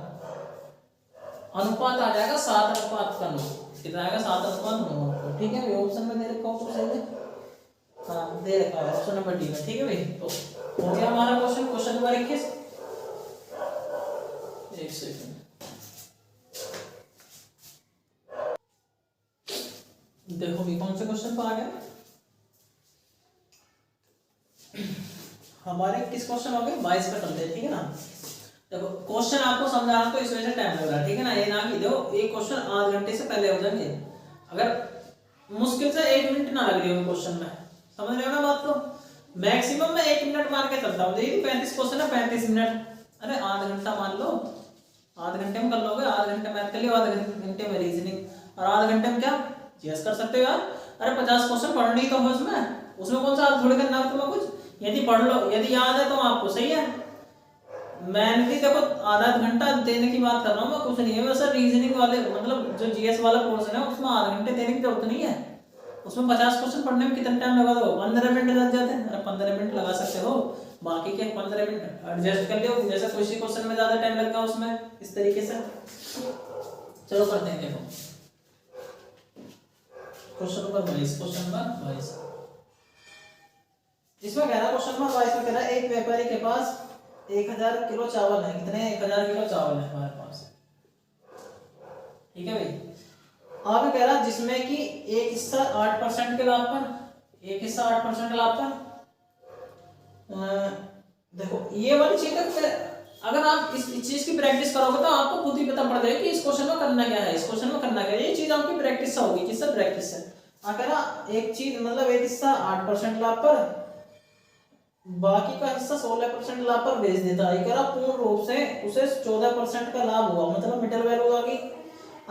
अनुपात आ जाएगा 7 अनुपात का 9, कितना आएगा 7 अनुपात 9। ठीक है भाई, ऑप्शन में दे रखा हो तो सही है, हाँ दे रखा है ऑप्शन नंबर डी में। ठीक है भाई, तो हो गया हमारा क्वेश्चन नंबर 21। एक सेकंड, देखो भी कौन से क्वेश्चन पर आ गया हमारे, किस क्वेश्चन हो गए 22 पे चलते हैं, ठीक है ना। देखो क्वेश्चन आपको समझा रहा तो इस वजह से टाइम लग रहा है, ठीक है ना। ये ना कि देखो एक क्वेश्चन आध घंटे से पहले हो जाएंगे, अगर मुश्किल से 1 मिनट ना लग रही हो क्वेश्चन में, समझ रहे हो ना बात को। मैक्सिमम मैं 1 मिनट मान के चलता हूँ, देखिए 35 क्वेश्चन है 35 मिनट, अरे आध घंटा मान लो, आध घंटे में कर लोगे, आध घंटे मैथ कर लियो, आध घंटे में रीजनिंग, और आध घंटे में क्या जीएस कर सकते हो यार। अरे 50 क्वेश्चन पढ़ने ही तो हो उसमें कौन सा थोड़ी करना है तुम्हें कुछ, यदि पढ़ लो, यदि याद है तो आपको सही है। मैंने देखो आधा घंटा देने की बात कर रहा हूँ मैं, कुछ नहीं है वैसे। रीजनिंग वाले मतलब जो जीएस वाला पोर्शन है उसमें आधे घंटे देने की जरूरत नहीं है। उसमें 50 क्वेश्चन पढ़ने में कितना टाइम लगा दो, 15 मिनट लग जाते हैं। अरे 15 मिनट लगा सकते हो, बाकी के 15 मिनट एडजस्ट कर लियो, जैसे किसी क्वेश्चन में ज्यादा टाइम लगेगा उसमें, इस तरीके से। चलो करते हैं, देखो क्वेश्चन नंबर 22, क्वेश्चन नंबर 22 इसमें कह रहा है, क्वेश्चन नंबर 22 में कह रहा है एक व्यापारी के पास 1000 किलो चावल है। कितने 1000 किलो चावल है हमारे पास, ठीक है भाई। आप कह रहा है जिसमें कि एक हिस्सा 8% के लाभ पर, एक हिस्सा 8% लाभ पर। देखो ये वाली चीज अगर आप इस चीज की प्रैक्टिस करोगे तो आपको खुद ही पता पड़ जाएगा कि इस क्वेश्चन में करना क्या है, इस क्वेश्चन में करना क्या है। ये चीज आपकी प्रैक्टिस से होगी, किससे प्रैक्टिस से। अगर एक चीज मतलब एक हिस्सा 8% लाभ पर, बाकी का हिस्सा 16% लाभ पर बेच देता है, अगर पूर्ण रूप से उसे 14% का लाभ हुआ, मतलब मिडिल वैल्यू आ गई।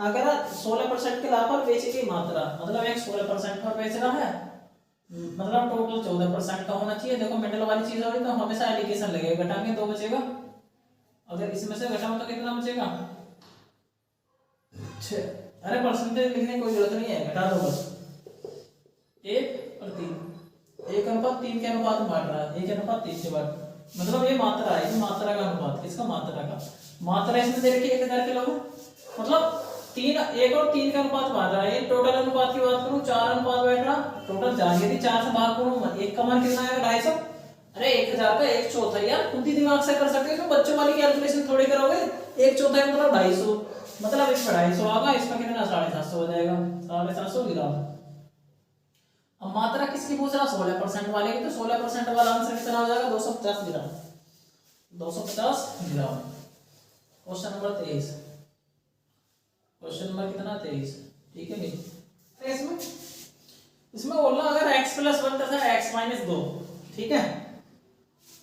अगर 16% के लाभ पर बेची गई मात्रा, मतलब एक 16% पर बेच रहा है, मतलब टोटल 14% का होना चाहिए। देखो मिडिल वाली चीज हो रही तो हमेशा एलिगेशन लगेगा, घटाएंगे 2 बचेगा, अगर इसमें से घटाऊं तो कितना बचेगा 6। अरे परसेंटेज लिखने की कोई जरूरत नहीं है, घटा दो बस। 1 और 3, 1:3 के अनुपात में बांट रहा है, 1:3 के बांट, मतलब ये मात्रा है, ये मात्रा का अनुपात, किसका मात्रा का, मात्रा इसमें दे रखी है 1000 किलो में, मतलब 1 और 3 का अनुपात बांट रहा है। ये टोटल अनुपात की बात करूं 4 अनुपात बैठ रहा, टोटल 4, यदि 4 से भाग करूं 1 का मान कितना आएगा 250। अरे 1000 का 1/4 यार, खुद ही दिमाग से कर सकते हो, बच्चों वाली कैलकुलेशन थोड़ी करोगे। 1/4 मतलब 250, मतलब इसमें 250 आगा, इसमें कितना 750 हो जाएगा, 750 ग्राम। अब मात्रा किसकी पूछ रहा, 16% वाले की, तो 16% वाला आंसर कितना हो जाएगा 250 ग्राम, 250 ग्राम। क्वेश्चन नंबर 23, क्वेश्चन नंबर कितना 23, ठीक है भाई। इसमें इसमें बोलना अगर x प्लस 1 तथा x माइनस 2, ठीक है,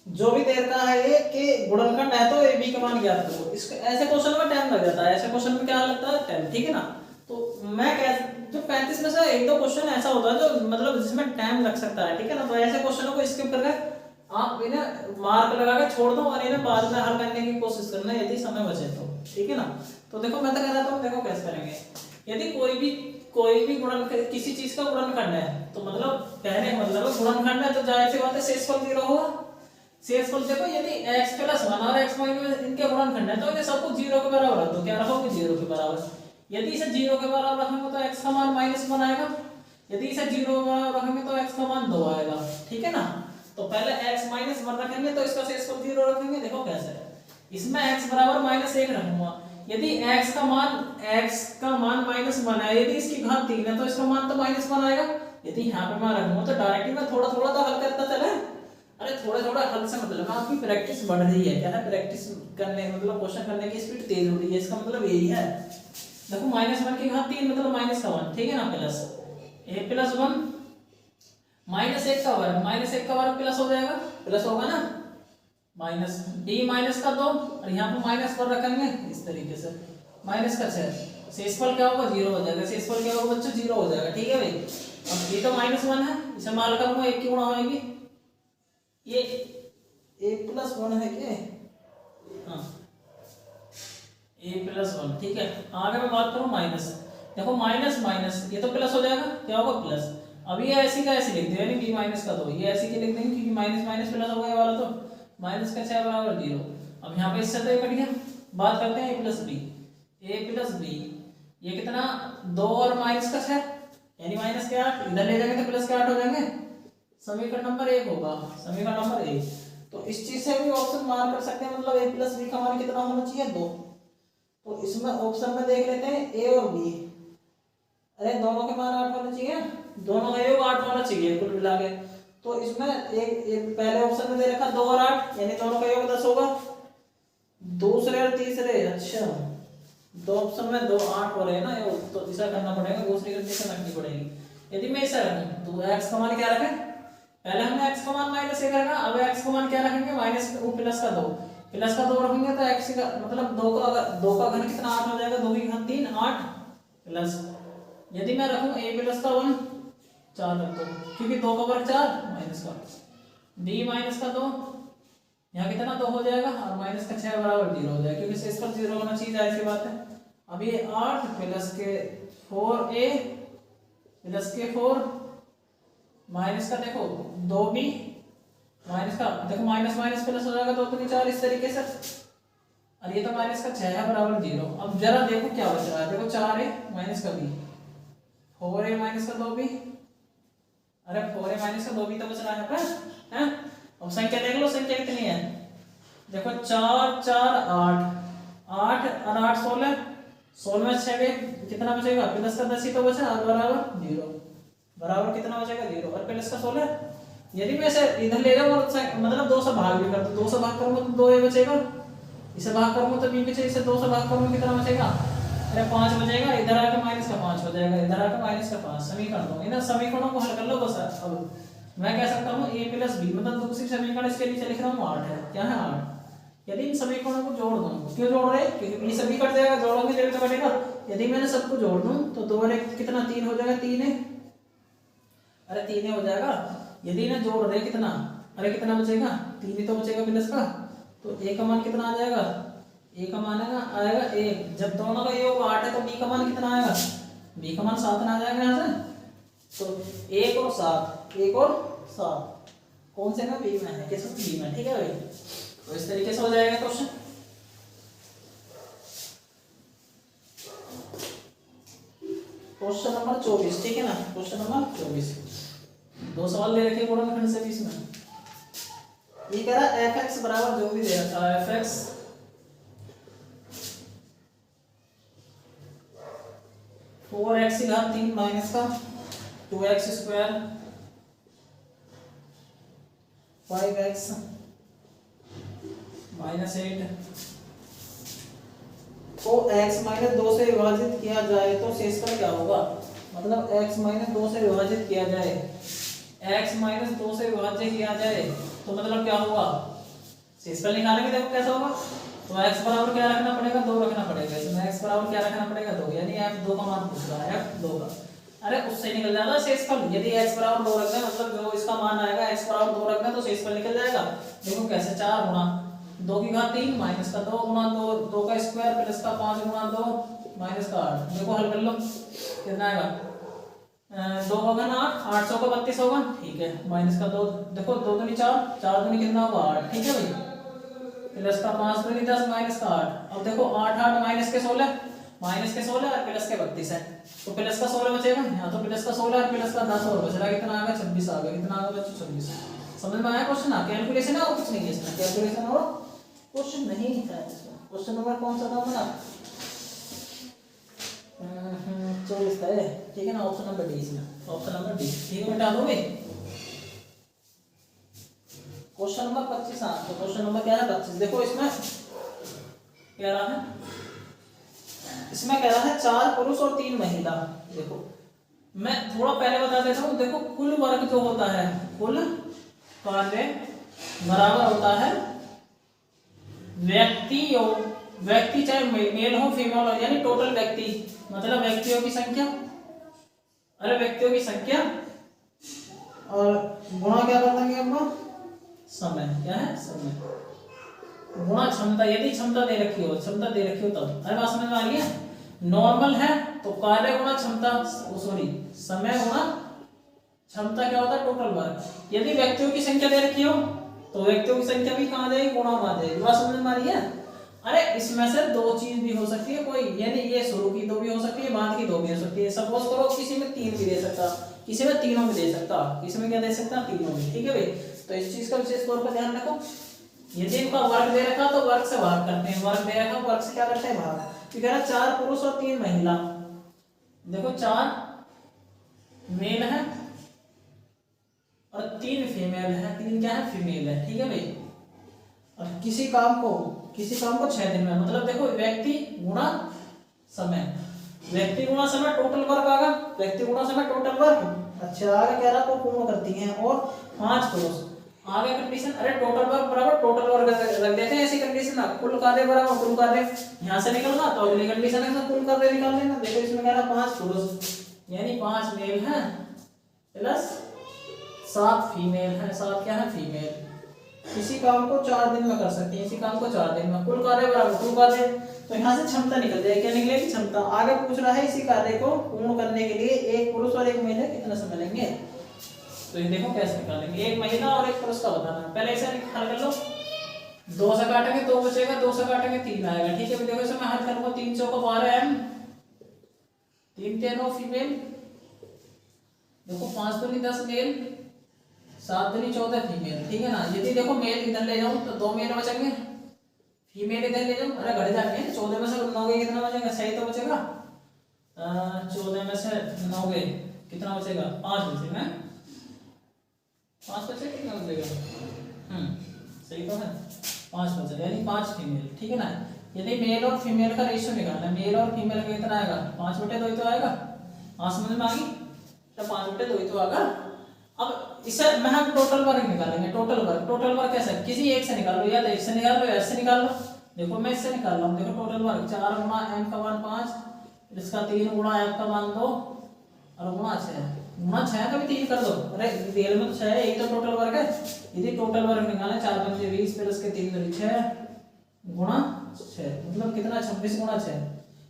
जो भी देर का है ये कि गुणनखंड है तो ए बी का मान ज्ञात करो। इसके ऐसे क्वेश्चन में टाइम लग जाता है, ऐसे क्वेश्चन में क्या लगता है टाइम, ठीक है ना। तो मैं कह जो 35 में से एक दो क्वेश्चन ऐसा होता है जो मतलब जिसमें टाइम लग सकता है, ठीक है ना। तो ऐसे क्वेश्चनों को स्किप करके आप इन्हें मार्क लगा के छोड़ दो और इन्हें बाद में हल करने की कोशिश करना यदि समय बचे तो, ठीक है ना। तो देखो मैं तो कह रहा था, देखो कैसे करेंगे। यदि कोई भी गुणनखंड किसी चीज का गुणनखंड है तो मतलब कहने का मतलब गुणनखंड है तो जाहिर सी बात है शेषफल 0 होगा। शेषफल देखो यदि x प्लस 1 और x माइनस इनके गुणनखंड है तो इन्हें सब कुछ 0 के बराबर रख दो। क्या रखोगे 0 के बराबर। यदि इसे 0 के बराबर रखेंगे तो x का मान -1 आएगा, यदि इसे 0 के बराबर रखेंगे तो x का मान 2 आएगा, ठीक है ना। तो पहले x -1 रखेंगे तो इसका शेषफल 0 रखेंगे। देखो कैसे है, इसमें x बराबर -1 रखूंगा। यदि x का मान -1 है, यदि इसकी घात 3 है तो इसका मान तो -1 आएगा। यदि यहाँ पे मैं रखूंगा तो डायरेक्टली मैं थोड़ा थोड़ा तो हल करता चले। अरे थोड़ा थोड़ा हल से मतलब आपकी प्रैक्टिस बढ़ रही है, क्या है, प्रैक्टिस करने मतलब क्वेश्चन करने की स्पीड तेज हो रही है, इसका मतलब यही है। देखो -1 की घात 3 मतलब -1, ठीक है ना, प्लस a प्लस 1 -1 का वर्ग प्लस हो जाएगा, प्लस होगा ना, माइनस d माइनस का 2 और यहाँ पे -1 रखेंगे इस तरीके से, माइनस का 6, शेषफल क्या होगा 0 हो जाएगा। शेषफल क्या होगा बच्चों 0 हो जाएगा, ठीक है भाई। अब ये तो -1 है, इसे मान करूंगा 1 की गुणा होगी, ये a प्लस 1 है क्या, हाँ a प्लस 1, ठीक है। आगे मैं बात करूं माइनस, देखो माइनस माइनस ये तो प्लस हो जाएगा, क्या होगा प्लस। अब ये ऐसी का ऐसे लिख दो यानी b माइनस का 2, ये ऐसी के लिख देंगे क्योंकि माइनस माइनस प्लस हो गया वाला, तो माइनस का 6 बराबर 0। अब यहाँ पे इससे तो ये कट गया। बात करते हैं a प्लस b, ये कितना 2 और माइनस का 6 यानी माइनस के 8, इधर ले जाएंगे तो प्लस के 8 हो जाएंगे, समीकरण नंबर 1 होगा, समीकरण नंबर 1। तो इस चीज से भी ऑप्शन मार कर सकते हैं, मतलब a प्लस बी का मान कितना होना चाहिए 2। तो इसमें ऑप्शन में देख लेते हैं a और b, अरे दोनों के मान 8 होने चाहिए, दोनों का योग 8 होना चाहिए कुल मिला के। तो इसमें एक पहले ऑप्शन में दे रखा 2 और 8 यानी दोनों का योग 10 होगा, दूसरे और तीसरे, अच्छा दो ऑप्शन में 2 8 हो रहे हैं ना, तो ऐसा करना पड़ेगा, दूसरी कंडीशन रखनी पड़ेगी। यदि मैं ऐसा रखूं तो x का मान क्या रखें, पहले हमने x का मान -1 रखा, अब x का मान क्या रखेंगे प्लस का 2 रखेंगे तो x का मतलब 2 का घन कितना 8 हो जाएगा, 2 की घात 3 8 प्लस, यदि मैं रखूं a प्लस का 1 4 रख दो क्योंकि 2 का वर्ग 4 माइनस का b माइनस का 2, यहाँ कितना 2 हो जाएगा और माइनस का 6 बराबर 0 हो जाएगा क्योंकि शेषफल 0 होना चाहिए, ऐसी बात है। अब ये 8 प्लस के 4a प्लस के 4 माइनस का देखो 2b माइनस का देखो माइनस माइनस प्लस हो जाएगा 2 दूनी 4 इस तरीके से, और ये तो माइनस का 6 है बराबर 0। अब जरा देखो क्या बच रहा है, देखो 4a माइनस का b 4a माइनस का 2b, अरे 4a माइनस का 2b तो बच रहा है हैं। अब संख्या देख लो, संख्या कितनी है, देखो 4 4 8 और 8 16 16 में 6 कितना बचेगा, प्लस का 10 ही तो बचा और बराबर 0, बराबर कितना बचेगा 0 और प्लस का 16। यदि मैं इसे इधर ले जाऊं और मतलब 2 से भाग भी कर दूं, 2 से भाग करूंगा तो 2 ही बचेगा, इसे भाग करूंगा तो b बचेगा, इसे 2 से भाग करूंगा कितना बचेगा, अरे 5 बचेगा, इधर आकर माइनस का 5 हो जाएगा, इधर आकर माइनस का 5। समीकरण दो, इन समीकरणों को हल कर लो बस। अब मैं कह सकता हूं a प्लस b मतलब दूसरी समीकरण इसके नीचे लिख रहा हूं 8 है, क्या है 8। यदि इन समीकरणों को जोड़ दूं, क्यों जोड़ रहे हैं क्योंकि b सभी कट जाएगा, जोड़ोगे जरूर तो कटेगा। यदि मैंने सबको जोड़ दूं तो 2 और 1 कितना 3 हो जाएगा, 3 है, अरे 3 हो जाएगा। यदि इन्हें जोड़ रहे कितना, अरे कितना बचेगा 3 ही तो बचेगा प्लस का, तो a का मान कितना आ जाएगा, a का मान आएगा 1। जब दोनों का योग 8 है तो b का मान कितना आएगा, b का मान 7 आ जाएगा यहाँ से। तो 1 और 7 कौन से में b में है, किस b में, ठीक है भाई। तो इस तरीके से हो जाएगा क्वेश्चन। क्वेश्चन नंबर 24, ठीक है ना, क्वेश्चन नंबर 24 दो सवाल ले रखे गुणनखंड से बीच में। ये कह रहा है fx बराबर जो भी दे रखा है fx 4x की घात 3 माइनस का 2x स्क्वायर 5x माइनस 8 को x माइनस 2 से विभाजित किया जाए तो शेषफल क्या होगा। मतलब x माइनस 2 से विभाजित किया जाए, x माइनस 2 से विभाज्य किया जाए तो मतलब क्या होगा, शेषफल निकालेंगे, देखो कैसा होगा। तो x बराबर क्या रखना पड़ेगा, 2 रखना पड़ेगा। इसमें x बराबर क्या रखना पड़ेगा, 2, यानी f2 का मान पूछ रहा है, f2 का। अरे उससे निकल जाएगा शेषफल, यदि x बराबर 2 रख दें मतलब जो इसका मान आएगा x बराबर 2 रख दें तो शेषफल निकल जाएगा। देखो कैसे, 4 गुणा 2 की घात 3 माइनस का 2 गुणा 2, 2 का स्क्वायर प्लस का 5 गुणा 2 माइनस का 8। देखो हल कर लो कितना आएगा, 2 का घन 8, 800 का 32 होगा, ठीक है। माइनस का 2, देखो 2 दूनी 4, 4 दूनी कितना होगा 8, ठीक है भाई। प्लस का 5 दूनी 10 माइनस का 8। अब देखो 8 8 माइनस के 16, माइनस के 16 और प्लस के 32 है, तो प्लस का 16 बचेगा यहाँ, तो प्लस का 16 और प्लस का 10 और बच रहा, कितना आएगा 26 आ गया। कितना आ गया बच्चों 26। समझ में आया क्वेश्चन, कैलकुलेशन है और कुछ नहीं है इसमें, कैलकुलेशन और क्वेश्चन नहीं है इसमें। क्वेश्चन नंबर कौन सा था अपना, 24 है, ठीक है ना। ऑप्शन नंबर डी इसमें, ऑप्शन नंबर डी, ठीक है बेटा। दोगे क्वेश्चन नंबर 25। हाँ तो क्वेश्चन नंबर क्या है 25। देखो इसमें कह रहा है, इसमें कह रहा है 4 पुरुष और 3 महिला। देखो मैं थोड़ा पहले बता देता हूँ, देखो कुल वर्ग जो होता है, कुल कार्य बराबर होता है व्यक्ति चाहे मेल हो फीमेल हो, यानी टोटल व्यक्ति, मतलब व्यक्तियों की संख्या, अरे व्यक्तियों की संख्या और गुणा क्या कर देंगे अपना समय, क्या है समय, गुणा क्षमता, यदि क्षमता दे रखी हो, क्षमता दे रखी हो तब। अरे बात समझ में आ रही है, नॉर्मल है तो कार्य गुणा क्षमता, सॉरी समय गुणा क्षमता क्या होता है टोटल वर्क। यदि व्यक्तियों की संख्या दे रखी हो तो व्यक्तियों की संख्या भी कहाँ जाएगी, गुणा में आ जाएगी। बात समझ में आ रही है। अरे इसमें से दो चीज भी हो सकती है कोई, यानी ये शुरू की दो भी हो सकती है, बाद की दो भी हो सकती है। सपोज करो किसी में 3 भी दे सकता, किसी में तीनों भी दे सकता, किसी में क्या दे सकता, तीनों भी, ठीक है भाई। तो इस चीज का विशेष तौर पर ध्यान रखो। यदि इनका वर्ग दे रखा तो वर्ग से भाग करते हैं, वर्ग दे रखा वर्ग से क्या करते हैं भाग। तो कह रहा 4 पुरुष और 3 महिला। देखो 4 मेल है और 3 फीमेल है, 3 क्या है फीमेल है, ठीक है भाई। और किसी काम को 6 दिन में, मतलब देखो व्यक्ति गुणा समय, व्यक्ति गुणा समय टोटल वर्क आगा, व्यक्ति गुणा समय टोटल वर्क। अच्छा आगे कह रहा तो पूर्ण करती हैं और 5 पुरुष। आगे कंडीशन, अरे टोटल वर्क बराबर टोटल वर्क रख देते हैं, ऐसी कंडीशन ना, कुल कार्य बराबर कुल कार्य, यहां से निकलना तो अगली कंडीशन है तो कुल कार्य निकाल लेना। देखो इसमें कह रहा 5 पुरुष यानी 5 मेल है प्लस 7 फीमेल है, 7 क्या है फीमेल। इसी काम को 4 दिन में कर सकते हैं, इसी काम को 4 दिन में, कुल कार्य बराबर कुल कार्य। तो यहाँ से क्षमता निकल जाएगी, क्या निकलेगी क्षमता। आगे पूछ रहा है इसी कार्य को पूर्ण करने के लिए एक पुरुष और एक महिला कितना समय लेंगे। तो ये देखो कैसे निकालेंगे, एक महिला और एक पुरुष का बताना है। पहले इसे हल कर लो, 2 से काटेंगे 2 बचेगा, 2 से काटेंगे 3 आएगा, ठीक है। देखो इसे मैं हल करूंगा, 3 चौका 12 एम, 3 10 फीमेल, देखो 5 दूनी 10 मेल, 7 दूनी 14 फीमेल, ठीक है ना। यदि देखो मेल इधर ले जाऊं तो 2 मेल बचेंगे, फीमेल इधर ले जाऊं, अरे घट जाएंगे, 14 में से 9 कितना बचेगा, सही तो बचेगा। 14 में से 9 कितना बचेगा, 5 बचेगा, 5 बचे कितना बचेगा, सही तो है 5 बचेगा, यानी 5 फीमेल, ठीक है ना। यदि मेल और फीमेल का रेशियो निकालना है, मेल और फीमेल का कितना आएगा, 5/2 ही तो आएगा। हाँ समझ में आ गई, तो 5/2 ही तो आएगा। अब इसे मैं हम टोटल वर्क निकालेंगे, टोटल वर्क कैसे, किसी एक से निकाल लो, या तो इससे निकाल लो या इससे निकाल लो। देखो मैं इससे निकाल रहा हूँ, देखो टोटल वर्क 4 गुणा m का मान 5, इसका 3 गुणा f का मान 2 और गुणा 6 का भी 3 कर दो। अरे रियल में तो 6 है, यही तो टोटल वर्क है। यदि टोटल वर्क निकालना 4 5 20 प्लस के 3 6 गुणा 6, मतलब कितना 26 गुणा 6,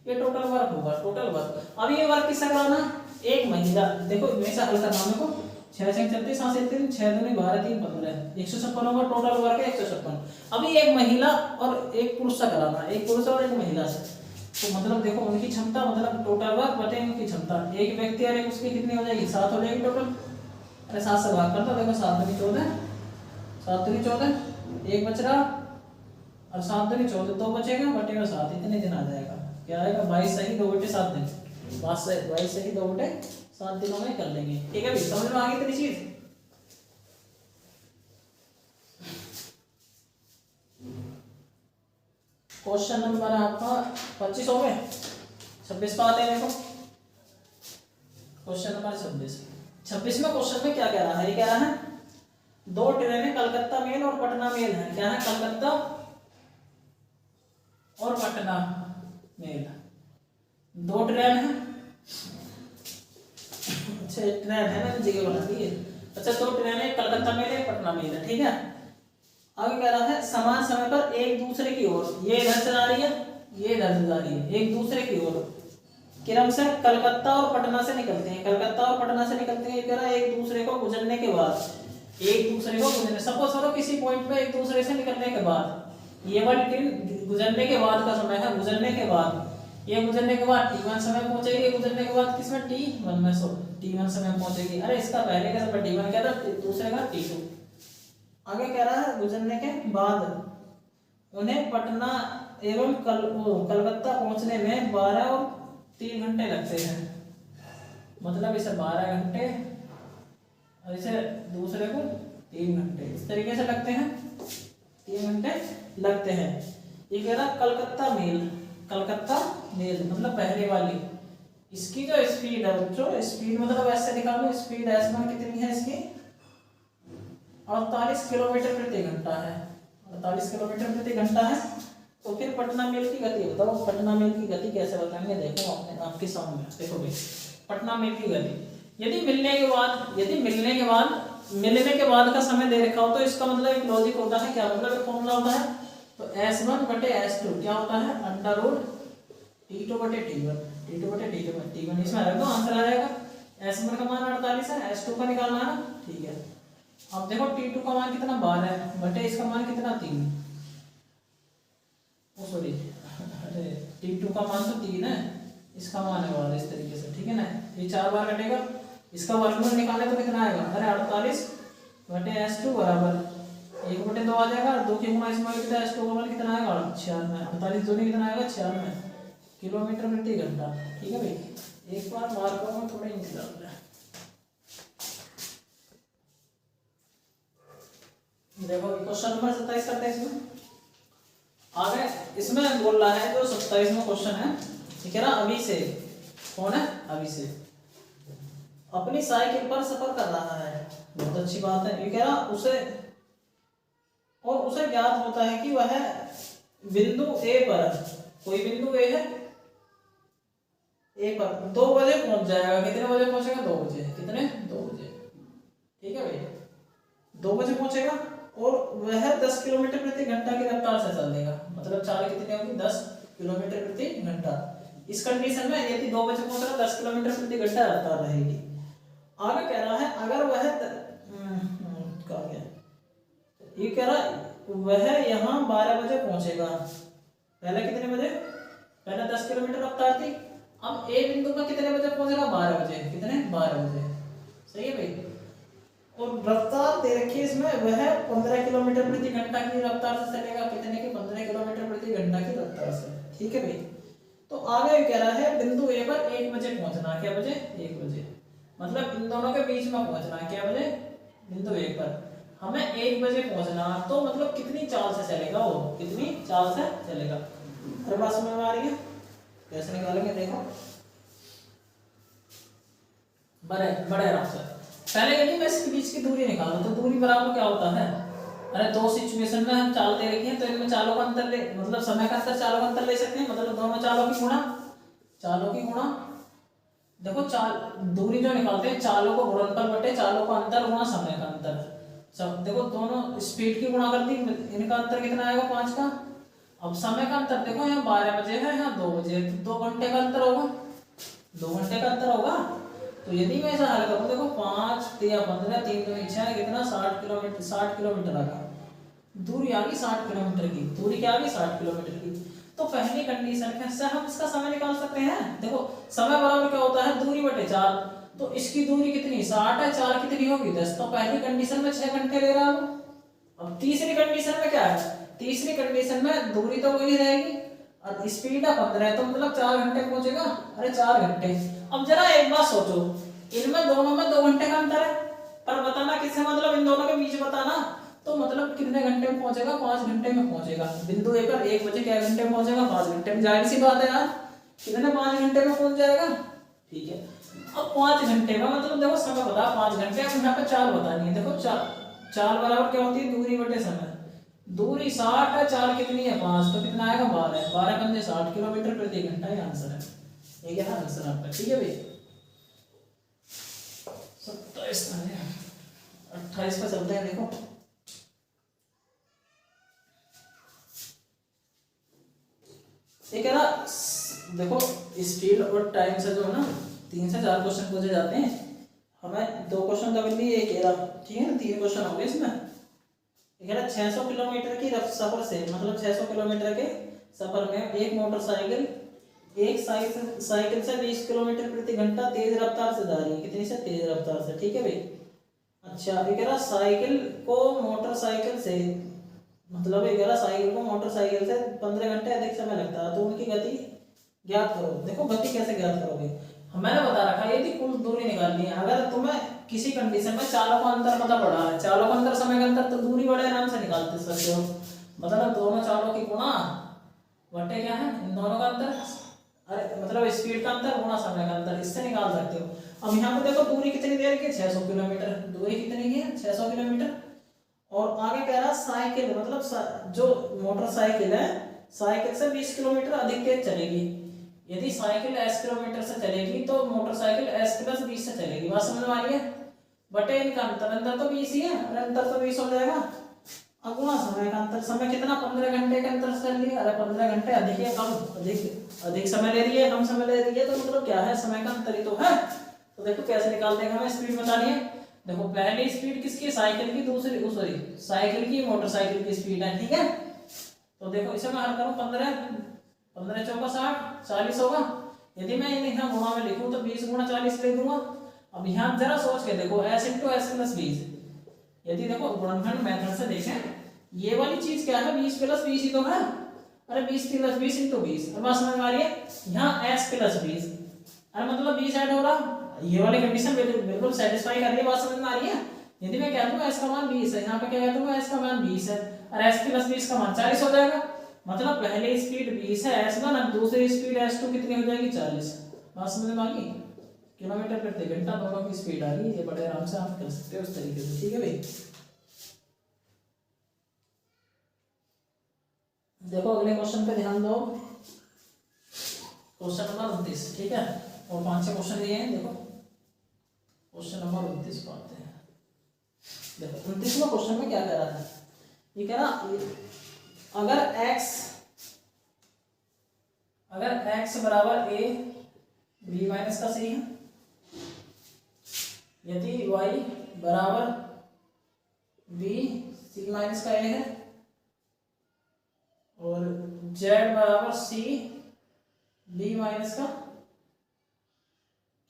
ये टोटल वर्क होगा, टोटल वर्क। अब ये वर्क किससे कराना, एक महिला, देखो हमेशा हल करना मेरे को, 6 6 36 7 3 6 दूनी 12 3 15 156 होगा, टोटल वर्क है 156। अभी एक महिला और एक पुरुष से कराना, एक पुरुष और एक महिला से, तो मतलब देखो उनकी क्षमता, मतलब टोटल वर्क बटे उनकी क्षमता, एक व्यक्ति और एक उसकी कितनी हो जाएगी, 7 हो जाएगी टोटल। अरे 7 से भाग करता, देखो 7 दूनी 14, 7 दूनी 14, एक बच रहा और 7 दूनी 14, 2 बचेगा बटेगा 7, इतने दिन आ जाएगा, क्या आएगा 22 सही 2/7 दिन, 22 सही 2/7 दिनों में कर लेंगे, ठीक है भाई। समझ में आ गई तेरी चीज। क्वेश्चन नंबर आपका 25 हो गए, 26 पे आते हैं। देखो क्वेश्चन नंबर 26 में क्वेश्चन में क्या कह रहा है, ये कह रहा है दो ट्रेनें कलकत्ता मेल और पटना मेल है। क्या है, कलकत्ता और पटना मेल, दो ट्रेन है। अच्छा ट्रेन है ना, जगह बना दी है। अच्छा दो ट्रेनें कलकत्ता मेल है, पटना मेल है, ठीक है। आगे कह रहा है समान समय पर एक दूसरे की ओर, ये इधर से जा रही है, ये इधर से जा रही है, एक दूसरे की ओर क्रम से कलकत्ता और पटना से निकलते हैं, कलकत्ता और पटना से निकलते हैं। ये कह रहा है एक दूसरे को गुजरने के बाद, एक दूसरे को गुजरने, सपोज करो किसी पॉइंट पे एक दूसरे से निकलने के बाद, ये वाली ट्रेन गुजरने के बाद का समय है, गुजरने के बाद, ये गुजरने के बाद T1 समय पहुंचेगी, ये गुजरने के बाद किसमें T1 में, T1 समय पहुंचेगी। अरे इसका पहले का समय T1 क्या था, दूसरे का T2। आगे कह रहा है गुजरने के बाद उन्हें पटना एवं कलकत्ता पहुंचने में 12 और 3 घंटे लगते हैं। मतलब इसे 12 घंटे और इसे दूसरे को 3 घंटे, इस तरीके से लगते हैं, 3 घंटे लगते हैं। ये कह रहा कलकत्ता मेल, कलकत्ता मेल मतलब पहले वाली, इसकी जो स्पीड है बच्चों, स्पीड मतलब ऐसे निकालो, स्पीड S1 कितनी है इसकी, 48 किलोमीटर प्रति घंटा है, 48 किलोमीटर प्रति घंटा है। तो फिर पटना मेल की गति बताओ, पटना मेल की गति कैसे बताएंगे, देखो अपने आपके सामने, देखो भाई पटना मेल की गति, यदि मिलने के बाद का समय दे रखा हो तो इसका मतलब एक लॉजिक होता है, क्या मतलब एक फॉर्मूला होता है, तो S1 बटे S2 क्या होता है, अंडर रूट T2 बटे T1, T2 बटे T1, इसमें रख दो आंसर आ जाएगा। S1 का मान 48 है, S2 का निकालना है, ठीक है। अब देखो T2 का मान कितना 12 है, बटे इसका मान कितना 3, सॉरी अरे T2 का मान तो 3 है, इसका मान है 12, इस तरीके से, ठीक है ना। ये 4 बार कटेगा, इसका वर्गमूल निकाले तो कितना आएगा, अरे 48 बटे S2 बराबर 1 बटे 2 आ जाएगा, 2 की गुणा इसमें कितना, S2 का मान कितना आएगा 96, 48 दूनी कितना आएगा 96 किलोमीटर प्रति घंटा, ठीक है भाई। एक बार मार्क करो, थोड़ा इंतजार है। देखो क्वेश्चन नंबर 27 करते हैं इसमें। आगे इसमें बोल रहा है जो 27वां क्वेश्चन है, ठीक है ना, अभी से, कौन है, अभी से अपनी साइकिल पर सफर कर रहा है, बहुत अच्छी बात है। ये कह रहा उसे ज्ञात होता है कि वह बिंदु ए पर, कोई बिंदु ए है, ए पर 2 बजे पहुंच जाएगा। कितने बजे पहुंचेगा, 2 बजे, कितने, 2 बजे, ठीक है भाई, 2 बजे पहुंचेगा और वह 10 किलोमीटर प्रति घंटा की रफ्तार से चलेगा, मतलब चाल कितनी होगी, 10 किलोमीटर प्रति घंटा। इस कंडीशन में यदि 2 बजे पहुंच रहा है 10 किलोमीटर प्रति घंटा रफ्तार रहेगी। आगे कह रहा है अगर वह कहा गया, ये कह रहा वह यहाँ 12 बजे पहुंचेगा, पहले कितने बजे, पहले 10 किलोमीटर रफ्तार थी, अब ए बिंदु पर कितने बजे पहुंचेगा, 12 बजे, कितने, 12 बजे, सही है भाई। और रफ्तार दे रखी है इसमें, वह 15 किलोमीटर प्रति घंटा की रफ्तार से चलेगा, कितने की, 15 किलोमीटर प्रति घंटा की रफ्तार से, ठीक है भाई। तो आगे कह रहा है बिंदु ए पर 1 बजे पहुंचना, क्या बजे, 1 बजे, मतलब इन दोनों के बीच में पहुंचना, क्या बजे, बिंदु ए पर हमें 1 बजे पहुंचना, तो मतलब कितनी चाल से चलेगा वो, कितनी चाल से चलेगा। अरे बात समझ में आ रही है, कैसे निकालेंगे, देखो बड़े आराम से। पहले यदि मैं इसके बीच की दूरी निकालूं तो दूरी बराबर क्या होता है, अरे 2 सिचुएशन में हम चाल दे रखी है, तो इनमें चालों का अंतर ले, मतलब समय का अंतर, चालों का अंतर ले सकते हैं, मतलब दोनों चालों की गुणा, देखो चाल दूरी जो निकालते हैं, चालों को गुणनफल बटे चालों का अंतर गुणा समय का अंतर। सब देखो दोनों स्पीड की गुणा कर दी, इनका अंतर कितना आएगा 5 का। अब समय का अंतर देखो, यहाँ 12 बजे है, यहाँ 2 बजे, तो 2 घंटे का अंतर होगा, 2 घंटे का अंतर होगा। तो यदि मैं ऐसा हल करूं, देखो 5 या 15 3 2 6 कितना 60 किलोमीटर आ गया, दूरी आ गई 60 किलोमीटर की, दूरी क्या आ गई 60 किलोमीटर की। तो पहली कंडीशन में से हम इसका समय निकाल सकते हैं। देखो समय बराबर क्या होता है, दूरी बटे 4, तो इसकी दूरी कितनी 60 है, 4 कितनी होगी 10, तो पहली कंडीशन में 6 घंटे ले रहा हूं। अब तीसरी कंडीशन में क्या है, तीसरी कंडीशन में दूरी तो वही रहेगी और स्पीड है 15, तो मतलब 4 घंटे पहुंचेगा, अरे 4 घंटे। अब जरा एक बात सोचो, इनमें दोनों में 2 घंटे का अंतर है, पर बताना किससे, मतलब इन दोनों के बीच बताना, तो मतलब कितने घंटे में पहुंचेगा, 5 घंटे में पहुंचेगा। बिंदु ए पर 1 बजे क्या घंटे में पहुंचेगा, 5 घंटे में, जाहिर सी बात है यार, कितने 5 घंटे में पहुंच जाएगा, ठीक है। अब 5 घंटे में मतलब देखो समय बता 5 घंटे, अब यहाँ पे चाल बतानी है। देखो चाल बराबर क्या होती है, दूरी बटे समय। दूरी 60 है, चाल कितनी है 5, तो कितना आएगा 12, 12 पंजे 60 किलोमीटर प्रति घंटा, ये आंसर है। ये क्या आंसर आपका, ठीक है भाई। 27 28 पर चलते हैं। देखो ये कह रहा, देखो स्पीड और टाइम से जो है ना 3 से 4 क्वेश्चन पूछे जाते हैं। हमें 2 क्वेश्चन का भी ये कह रहा, ठीक है ना, 3 क्वेश्चन हो गए इसमें। ये कह रहा 600 किलोमीटर की सफर से, मतलब 600 किलोमीटर के सफर में एक मोटरसाइकिल एक साइकिल से 20 किलोमीटर प्रति घंटा तेज रफ्तार से जा रही है। कितनी से, तेज रफ्तार से, ठीक है भाई। अच्छा ये कह रहा साइकिल को मोटरसाइकिल से, मतलब ये कह रहा साइकिल को मोटरसाइकिल से 15 घंटे अधिक समय लगता है, तो उनकी गति ज्ञात करो। देखो गति कैसे ज्ञात करोगे, मैंने बता रखा है यदि कुल दूरी निकालनी है। अगर तुम्हें किसी कंडीशन में चालों का अंतर पता पड़ा है, चालों का अंतर, समय का अंतर, तो दूरी बड़े आराम से निकालते सकते हो। मतलब दोनों चालों की गुणा बटे क्या है, इन दोनों का अंतर, अरे मतलब स्पीड का अंतर गुणा समय का अंतर, इससे निकाल सकते हो। अब यहाँ पे देखो दूरी कितनी देर की, 600 किलोमीटर, दूरी कितनी की है 600 किलोमीटर। और आगे कह रहा साइकिल, मतलब जो मोटरसाइकिल है साइकिल से 20 किलोमीटर अधिक तेज चलेगी। यदि साइकिल s किलोमीटर से चलेगी तो मोटरसाइकिल s प्लस 20 से चलेगी। बात समझ में आ रही है। बटे इनका अंतर, अंतर तो 20 ही है, अंतर तो 20 हो जाएगा। अब गुणा समय का अंतर, समय कितना 15 घंटे के अंतर से चल रही है। अरे 15 घंटे अधिक है कम, अधिक समय ले रही है कम समय ले रही है, तो मतलब क्या है, समय का अंतर ही तो है। तो देखो कैसे निकालते हैं, हमें स्पीड बतानी है। देखो पहली स्पीड किसकी, साइकिल की, दूसरी सॉरी साइकिल की मोटरसाइकिल की स्पीड है, ठीक है। तो देखो इसे मैं हल करूं, 15 चौका 60, 40 होगा। यदि मैं इन्हें यहाँ गुणा में लिखूं तो 20 गुणा 40 ले दूंगा। अब यहाँ जरा सोच के देखो, s इंटू एस प्लस 20। यदि देखो गुणनखंड मेथड से देखें, ये वाली चीज क्या है, 20 प्लस 20 ही तो है। अरे 20 प्लस 20 इंटू 20, अब बात समझ में आ रही है। यहाँ s प्लस 20, अरे मतलब 20 ऐड हो रहा, ये वाली कंडीशन बिल्कुल सेटिस्फाई कर रही है। बात समझ में आ रही है। यदि मैं कह दूंगा s का मान 20 है, यहाँ पे क्या कह दूंगा s का मान 20 है, और s प्लस 20 का मान 40 हो जाएगा। मतलब पहली स्पीड 20 है s1, और दूसरी स्पीड s2 कितनी हो जाएगी 40। बात समझ में आ गई, किलोमीटर प्रति घंटा दोनों की स्पीड आ रही है। ये बड़े आराम से आप कर सकते हो उस तरीके से, ठीक है भाई। देखो अगले क्वेश्चन पे ध्यान दो, क्वेश्चन नंबर 29, ठीक है। और 5-6 क्वेश्चन दिए हैं। देखो क्वेश्चन नंबर 29 को आते हैं। देखो 29वां क्वेश्चन में क्या कह रहा था, ये कह रहा अगर x बराबर a b माइनस का सी है, यदि y बराबर b c माइनस का a है, और z बराबर c b माइनस का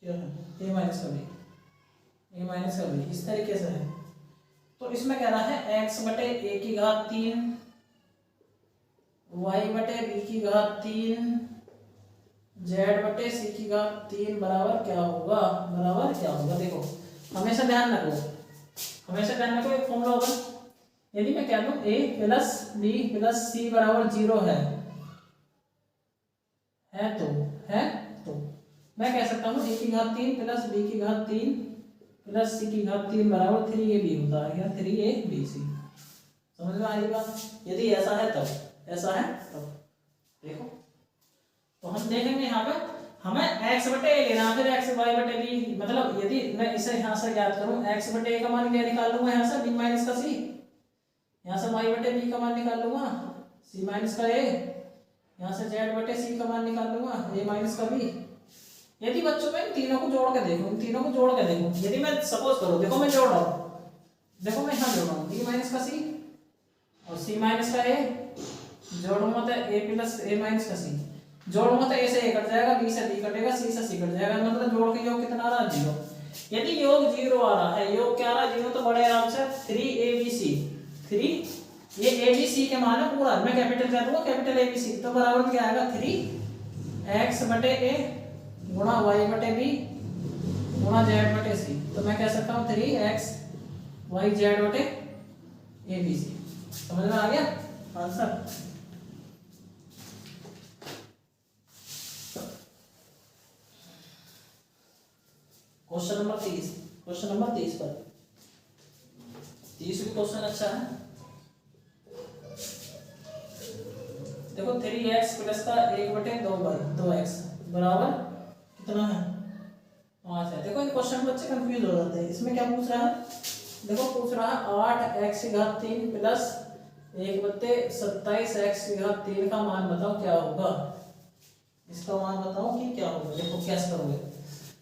क्या है, a माइनस का b, इस तरीके से है। तो इसमें कह रहा है x बटे a की घात 3 y बटे b की घात 3 z बटे c की घात 3 बराबर क्या होगा, देखो हमेशा ध्यान रखो, एक फॉर्मूला होगा। यदि मैं कह दूं a plus b plus c बराबर 0 है तो मैं कह सकता हूँ a की घात 3 प्लस b की घात 3 प्लस c की घात 3 बराबर 3ab होता है, या 3abc। समझ में आ रही बात। यदि ऐसा है तब देखो, तो हम देखेंगे यहाँ पे हमें x बटे a लेना, फिर x y बटे b, मतलब यदि मैं इसे यहाँ से ज्ञात करूँ, x बटे a का मान क्या निकाल लूंगा, यहाँ से b माइनस का c, यहाँ से y बटे b का मान निकाल लूंगा c माइनस का a, यहाँ से z बटे c का मान निकाल लूंगा a माइनस का b। यदि बच्चों में इन तीनों को जोड़ के देखूं, यदि मैं सपोज करो, देखो मैं जोड़ रहा हूँ, देखो मैं यहाँ जोड़ रहा हूँ b माइनस का c और c माइनस का a, जोड़ूंगा तो a प्लस a माइनस का c, जोड़ूंगा तो a से a कट जाएगा, b से b कटेगा, c से c कट जाएगा, मतलब जोड़ के योग कितना आ रहा है 0। यदि योग 0 आ रहा है, योग क्या आ रहा है 0, तो बड़े आराम से 3abc, ये abc के मान है पूरा, मैं कैपिटल कर दूंगा, कैपिटल abc, तो बराबर क्या आएगा 3x बटे a गुणा y बटे b गुणा z बटे c। तो मैं कह सकता हूँ 3x y z बटे abc। समझ में आ गया answer. Question number 30, question number 30 पर 30 भी क्वेश्चन अच्छा है। देखो 3x प्लस का 1/2 बराबर कितना है 5 है। देखो इन क्वेश्चन में बच्चे कंफ्यूज हो जाते हैं। इसमें क्या पूछ रहा है, देखो पूछ रहा है 8x3 प्लस 1/27x3 का मान बताओ क्या होगा। इसका मान बताओ कि क्या होगा। देखो कैसे करोगे,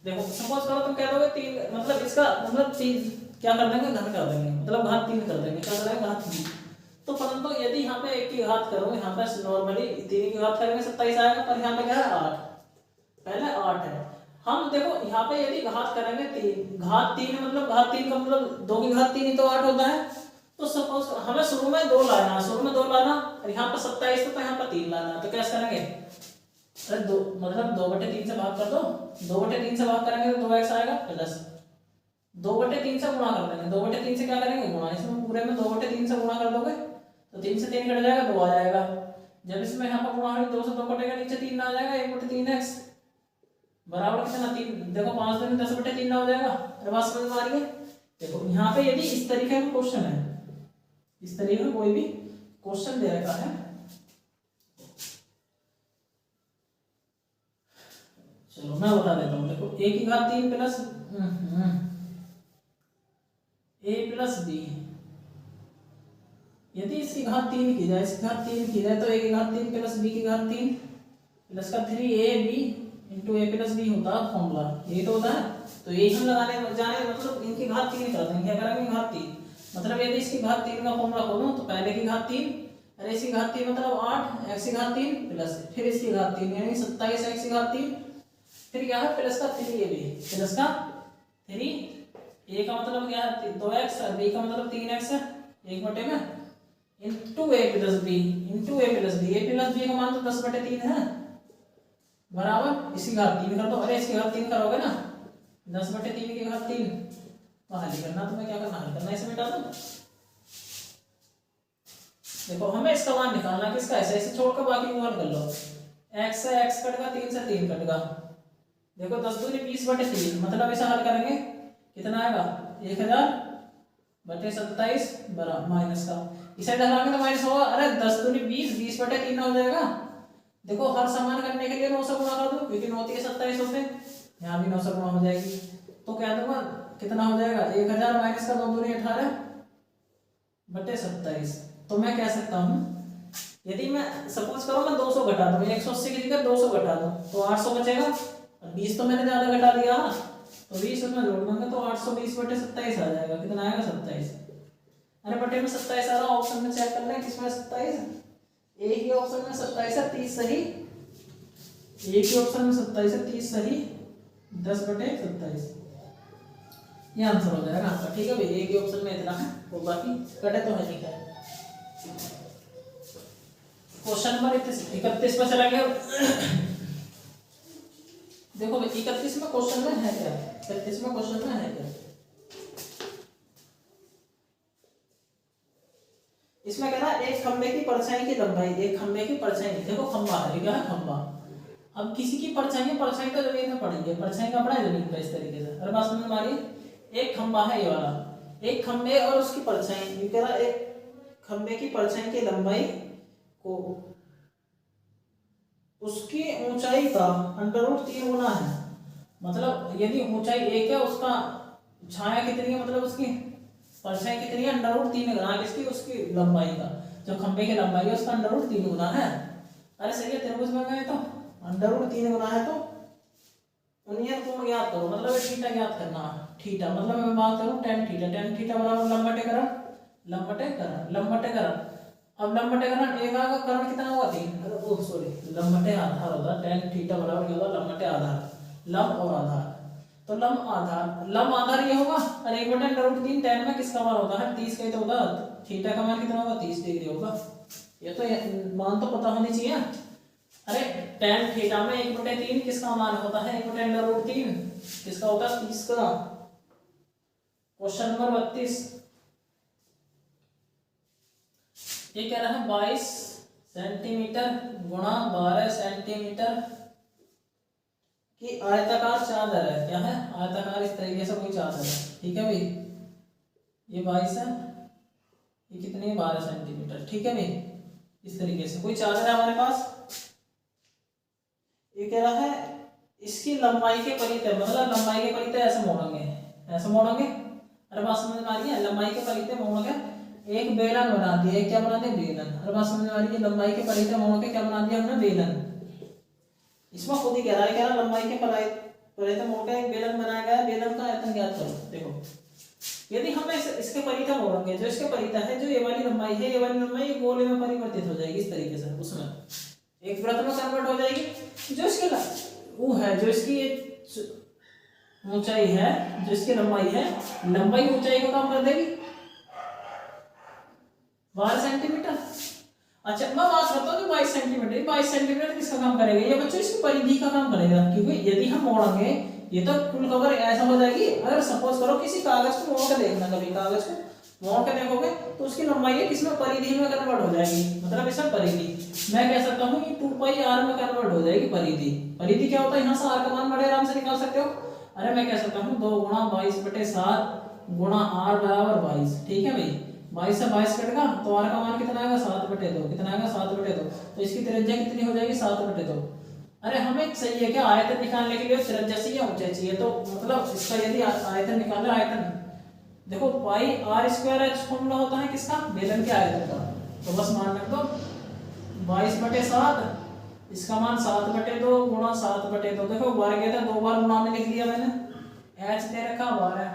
देखो सपोज करो तुम कह दोगे 3, मतलब इसका मतलब 3 क्या कर देंगे, घन कर देंगे, मतलब घात 3 कर देंगे, क्या करेंगे घात 3। तो परंतु यदि यहाँ पे 1 की घात करोगे, यहाँ पे नॉर्मली 3 की घात करेंगे 27 आएगा, पर यहाँ पे क्या है 8, पहले 8 है। हम देखो यहाँ पे यदि घात करेंगे 3, घात 3 मतलब घात 3 का मतलब 2 की घात 3 ही तो 8 होता है। तो सपोज हमें शुरू में 2 लाना, शुरू में 2 लाना, और यहाँ पर 27 तो यहाँ पर 3 लाना। तो कैसे करेंगे, अरे 2 मतलब 2/3 से भाग कर दो, 2/3 से भाग करेंगे तो 2x आएगा, प्लस 2/3 से गुणा कर देंगे, 2/3 से क्या करेंगे गुणा, इसमें पूरे में 2/3 से गुणा कर दोगे तो 3 से 3 कट जाएगा, 2 आ जाएगा। जब इसमें यहाँ पर गुणा होगा 2 से 2 कटेगा, नीचे 3 आ जाएगा, 1/3x बराबर कितना 3। देखो 5 दूनी 10/3 हो जाएगा। अरे बात समझ में आ रही है। देखो यहाँ पे यदि इस तरीके का क्वेश्चन है, इस तरीके का कोई भी क्वेश्चन दे रखा है, चलो मैं बता देता हूँ। देखो a की घात 3 प्लस a प्लस b, यदि इसकी घात 3 की जाए, इसकी घात 3 की जाए तो a की घात 3 प्लस b की घात 3 प्लस का 3ab into a plus b होता है फॉर्मूला, यही तो होता है। तो यही हम लगाने जाने मतलब इनकी घात 3 कर देंगे, क्या करेंगे घात 3, मतलब यदि इसकी घात 3 का फॉर्मूला खोलो तो पहले की घात 3, अरे इसकी घात 3 मतलब 8 x की घात 3 प्लस फिर इसकी घात 3 यानी 27 x की घात 3, फिर क्या है प्लस का 3ab प्लस का 3, a का मतलब क्या है 2x और b का मतलब 3x है, एक बटे में into a plus b, into a plus b का मान तो 10/3 है, बराबर इसकी घात 3 कर दो। अरे इसकी घात 3 करोगे ना, 10/3 की घात 3 हल ही करना, तुम्हें क्या करना, हल करना, इसे मिटा दो। देखो हमें इसका मान निकालना, किसका, ऐसे छोड़कर बाकी को हल कर लो। x से x कटेगा, 3 से 3 कटेगा, देखो 10 दूनी 20/3, मतलब ऐसा हल करेंगे कितना आएगा 1000/27 बराबर माइनस का, इसे डराएंगे तो माइनस होगा। अरे 10 दूनी 20, 20/3 हो जाएगा। देखो हर समान करने के लिए 9 से गुणा कर दो, क्योंकि 9 3 27 होते हैं, यहाँ भी 9 से गुणा हो जाएगी। तो क्या दूंगा, कितना हो जाएगा 1000 माइनस का 2 दूनी 18/27। तो मैं कह सकता हूँ, यदि मैं सपोज करो मैं 200 घटा दूं, 180 की जगह 200 घटा दूं तो 800 बचेगा, और 20 तो मैंने ज्यादा घटा दिया, तो 20 उसमें जोड़ दूंगा तो 820/27 आ जाएगा, कितना आएगा 27। अरे बटे में 27 आ रहा, ऑप्शन में चेक कर लें किसमें 27, एक ही ऑप्शन में 27 है, 30 सही, एक ही ऑप्शन में 27 है, 30 सही, 10/27 ये आंसर हो जाएगा आपका। ठीक है भाई, एक ही ऑप्शन में इतना है, वो बाकी कटे तो है नहीं है। क्वेश्चन नंबर 31 पे चला गया। देखो भाई 31 में क्वेश्चन में है क्या, 31 में क्वेश्चन में है क्या, इसमें कह रहा है एक खंबे की परछाई की लंबाई, एक खंबे की परछाई, देखो खंबा है, क्या है खंबा, अब किसी की परछाई, परछाई तो जमीन में पड़ी है, परछाई का पड़ा है जमीन पर इस तरीके से। अरे बात समझ में आ रही है। एक खंबा है ये वाला, एक खंबे और उसकी परछाई, ये कह रहा है एक खंबे की परछाई की लंबाई को उसकी ऊंचाई का √3 गुना है, मतलब यदि ऊंचाई 1 है, उसका छाया कितनी है, मतलब उसकी परछाई कितनी है, √3 गुना किसकी, उसकी लंबाई का, जो खंबे की लंबाई है उसका √3 गुना है। अरे सही है, त्रिभुज में गए तो √3 गुना है, तो उन्हें कोण ज्ञात करो, मतलब थीटा ज्ञात करना, थीटा मतलब मैं बात करूं tan थीटा, tan थीटा बराबर लंब बटे करण, लंब बटे करण, लंब बटे करण। अब लंब बटे करण एक आएगा, करण कितना होगा 3, अरे ओ सॉरी लंब बटे आधार होगा, tan थीटा बराबर क्या होगा लंब बटे आधार, लंब और आधार, तो लंब आधार, लंब आधार ये होगा, और 1/√3 tan में किसका मान होता है 30 का ही तो होगा, थीटा का मान कितना होगा 30 डिग्री होगा, ये तो मान तो पता होनी चाहिए। अरे tan थीटा में 1/3 किसका मान होता है, 1/√3 किसका होता है 30 का। क्वेश्चन नंबर 32, ये कह रहा है 22 सेंटीमीटर गुणा 12 सेंटीमीटर कि आयताकार चादर है, क्या है आयताकार, इस तरीके से कोई चादर है, ठीक है भाई, ये 22 है, ये कितनी है 12 सेंटीमीटर, ठीक है भाई, इस तरीके से कोई चादर है हमारे पास। ये कह रहा है इसकी लंबाई के परित है, मतलब लंबाई के परित ऐसे मोड़ेंगे, ऐसे मोड़ेंगे, अरे बात समझ में आ रही है, लंबाई के परित मोड़ के एक बेलन बना दिया, क्या बना दिया बेलन, अरे बात समझ में आ रही है, लंबाई के परित मोड़ के क्या बना दिया हमने बेलन। इसमें खुद ही कह रहा है, कह रहा लंबाई के परित मोड़ के एक बेलन बनाया गया, बेलन का आयतन ज्ञात करो। देखो यदि हम इसके परित मोड़ेंगे, जो इसके परित है, जो ये वाली लंबाई है, ये वाली लंबाई गोले में परिवर्तित हो जाएगी इस तरीके से, उसमें एक वृत्त में कन्वर्ट हो जाएगी। जो इसके वो है, जो इसकी ऊंचाई है, जो इसकी लंबाई है, लंबाई ऊंचाई को कम कर देगी 12 सेंटीमीटर। अच्छा मैं बात करता हूँ 22 सेंटीमीटर, 22 सेंटीमीटर किसका काम करेगा, ये बच्चों इसकी परिधि का काम करेगा, क्योंकि यदि हम मोड़ेंगे ये तो फुल कवर ऐसा हो जाएगी। अगर सपोज करो किसी कागज को मोड़ के देखना, कभी कागज को मोड़ के देखोगे तो उसकी लंबाई है किसमें परिधि में कन्वर्ट हो जाएगी, मतलब इसमें परिधि, मैं कह सकता हूँ ये 2πr में कन्वर्ट हो जाएगी परिधि। परिधि क्या होता है, यहाँ से r का मान बड़े आराम से निकाल सकते हो, अरे मैं कह सकता हूँ 2 गुणा 22/7 गुणा r बराबर 22, ठीक है भाई, 22 से 22 कटेगा तो r का मान कितना आएगा 7/2, कितना आएगा 7/2, तो इसकी त्रिज्या कितनी हो जाएगी 7/2। अरे हमें सही है क्या आयतन निकालने के लिए त्रिज्या चाहिए ऊंचाई चाहिए, तो मतलब इसका यदि आयतन निकालना, आयतन देखो पाई r स्क्वायर h फॉर्मूला होता है किसका, बेलन के आयतन का, तो बस मान रख दो 22/7, इसका मान 7/2 गुणा 7/2, देखो वर्ग है तो 2 बार गुणा में लिख दिया मैंने, h दे रखा 12,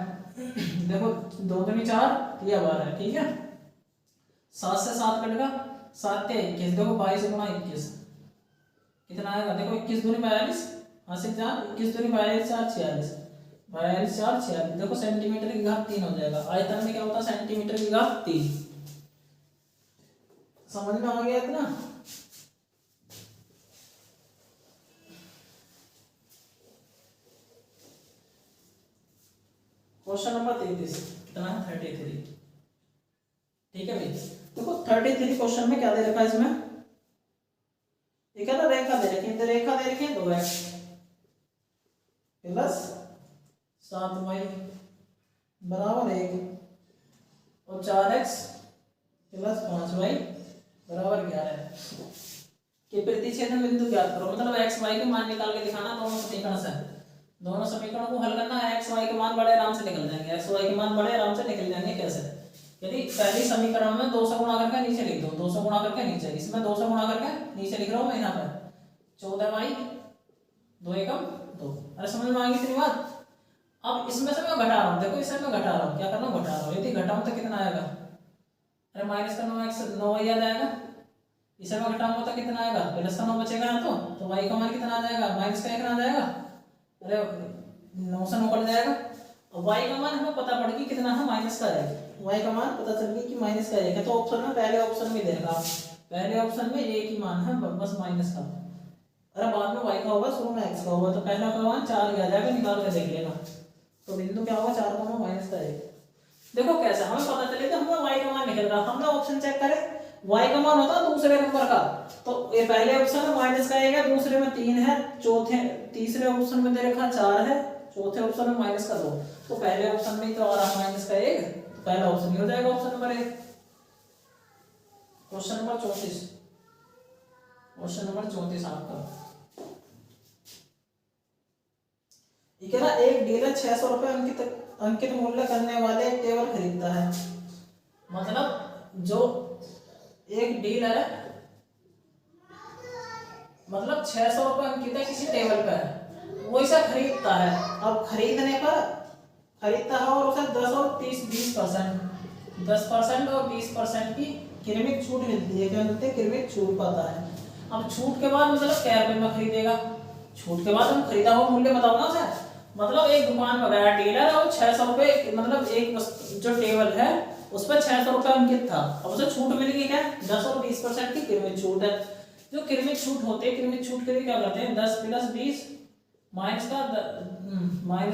देखो 2 दूनी 4 या 12, ठीक है, 7 से 7 कटेगा, 7 के 21, देखो 22 गुणा 21 कितना आएगा, देखो 21 दूनी 42, हाँ से 4, 21 दूनी 42 4 46, 42 4 46, देखो सेंटीमीटर की घात 3 हो जाएगा। आयतन में क्या होता है सेंटीमीटर की घात 3, समझ में आ गया इतना। क्वेश्चन नंबर 33 कितना है 33, ठीक है भाई, देखो 33 क्वेश्चन में क्या दे रखा है, इसमें ये क्या रेखा दे रखी है, रेखा दे रखी है 2x प्लस 7y बराबर 1 और 4x प्लस 5y बराबर 11 के प्रतिच्छेदन बिंदु ज्ञात करो, मतलब x y के मान निकाल के दिखाना, दोनों समीकरण से, दोनों समीकरणों को हल करना है, x y के मान बड़े आराम से निकल जाएंगे, x y के मान बड़े आराम से निकल जाएंगे। कैसे, यदि पहली समीकरण में 200 गुणा करके नीचे लिख दो, 200 गुणा करके नीचे, इसमें 200 गुणा करके नीचे लिख रहा हूँ मैं यहाँ पर 14y 2 एकम 2, अरे समझ में आ गई इतनी बात। अब इसमें से मैं घटा रहा हूँ, देखो इसमें मैं घटा रहा हूँ, क्या करना घटा रहा हूँ, यदि घटाऊँ तो कितना आएगा, अरे माइनस का 9x 9y याद आएगा, इसे मैं घटाऊंगा तो कितना आएगा, प्लस का 9 बचेगा यहाँ तो y का मान कितना आ जाएगा, माइनस का 1 आ जाएगा, अरे 9 से 9 कट जाएगा, और y का मान हमें पता पड़ गई कितना है, माइनस का 1, y का मान पता चल गई कि माइनस का 1 है, तो ऑप्शन में पहले ऑप्शन में देगा, पहले ऑप्शन में एक ही मान है बस माइनस का, अरे बाद में y का होगा, शुरू में x का होगा, तो पहला का मान 4 आ जाएगा, निकाल के देख लेना, तो बिंदु क्या होगा 4 का माइनस का 1। देखो कैसे हमें पता चले तो हमें y का मान निकल रहा, हमने ऑप्शन चेक करे, y का मान होता है दूसरे नंबर का, तो ये पहले ऑप्शन में माइनस का 1 है, दूसरे में 3 है, तीसरे ऑप्शन में दे रखा 4 है, चौथे ऑप्शन में माइनस का 2, तो पहले ऑप्शन में ही तो आ रहा माइनस का 1, तो पहला ऑप्शन ही हो जाएगा option number 1। Question number 34, question number 34 आपका ये कह रहा एक डीलर 600 रुपए अंकित मूल्य करने वाले एक टेबल खरीदता है, मतलब जो एक डीलर है मतलब 600 रुपए अंकित है किसी टेबल पर, वो इसे खरीदता है, अब खरीदने पर खरीदता है और उसे 10 और 20% 10% और 20% की क्रमिक छूट मिलती है, क्या मिलती है क्रमिक छूट पाता है। अब छूट के बाद मतलब क्या रुपए में खरीदेगा, छूट के बाद हम खरीदा हुआ मूल्य बताओ ना उसे, मतलब एक दुकान में गया डीलर और 600 रुपए, मतलब एक जो टेबल है उस पर 600 रुपए अंकित था, अब उसे छूट मिल गई क्या 10 और 20% की क्रमिक छूट है। जो क्रमिक छूट होते हैं, क्रमिक छूट के लिए क्या करते हैं 10 + 20 माइनस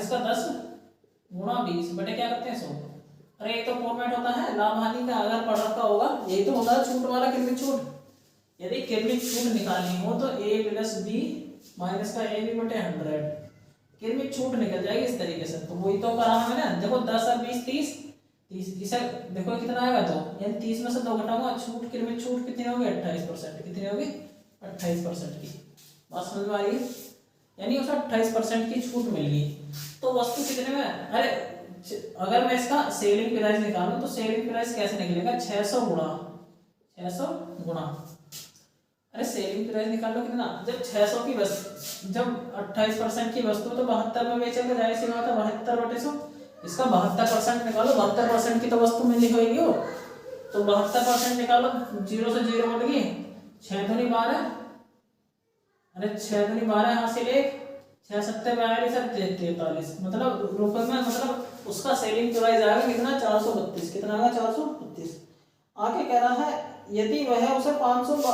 का 10 गुणा 20 बटे क्या करते हैं 100। अरे ये तो फॉर्मेट होता है लाभ हानि का, अगर पढ़ रखा होगा यही तो होता है छूट वाला क्रमिक छूट। यदि क्रमिक छूट निकालनी हो तो a + b माइनस का ए बी बटे 100, किरमिट छूट निकल जाएगी इस तरीके से। तो वही तो करा है मैंने, देखो 10 और 20 30, 30 इसे देखो कितना आएगा, तो यानी 30 में से 2 घटाऊंगा, छूट किरमिट छूट कितनी होगी 28%, कितनी होगी 28% की। बात समझ में आ रही है, यानी उसे 28% की छूट मिल गई। तो वस्तु कितने में, अरे अगर मैं इसका सेलिंग प्राइस निकालूं तो सेलिंग प्राइस कैसे निकलेगा, 600 गुणा, अरे सेलिंग प्राइस निकाल लो कितना, जब 600 की वस्तु, जब 28% की वस्तु तो 72 में बेचेगा, जाहिर सी बात है 72 बटे 100, इसका 72% निकालो, 72% की तो वस्तु मिली होगी वो, तो 72% निकालो, 0 से 0 कट गई, 6 दूनी 12, अरे 6 दूनी 12 हासिल 1, 6 सत्ते 42, मतलब रुपए में, मतलब उसका सेलिंग प्राइस आएगा कितना 432, कितना आएगा 432। आगे कह रहा है यदि वह उसे 500,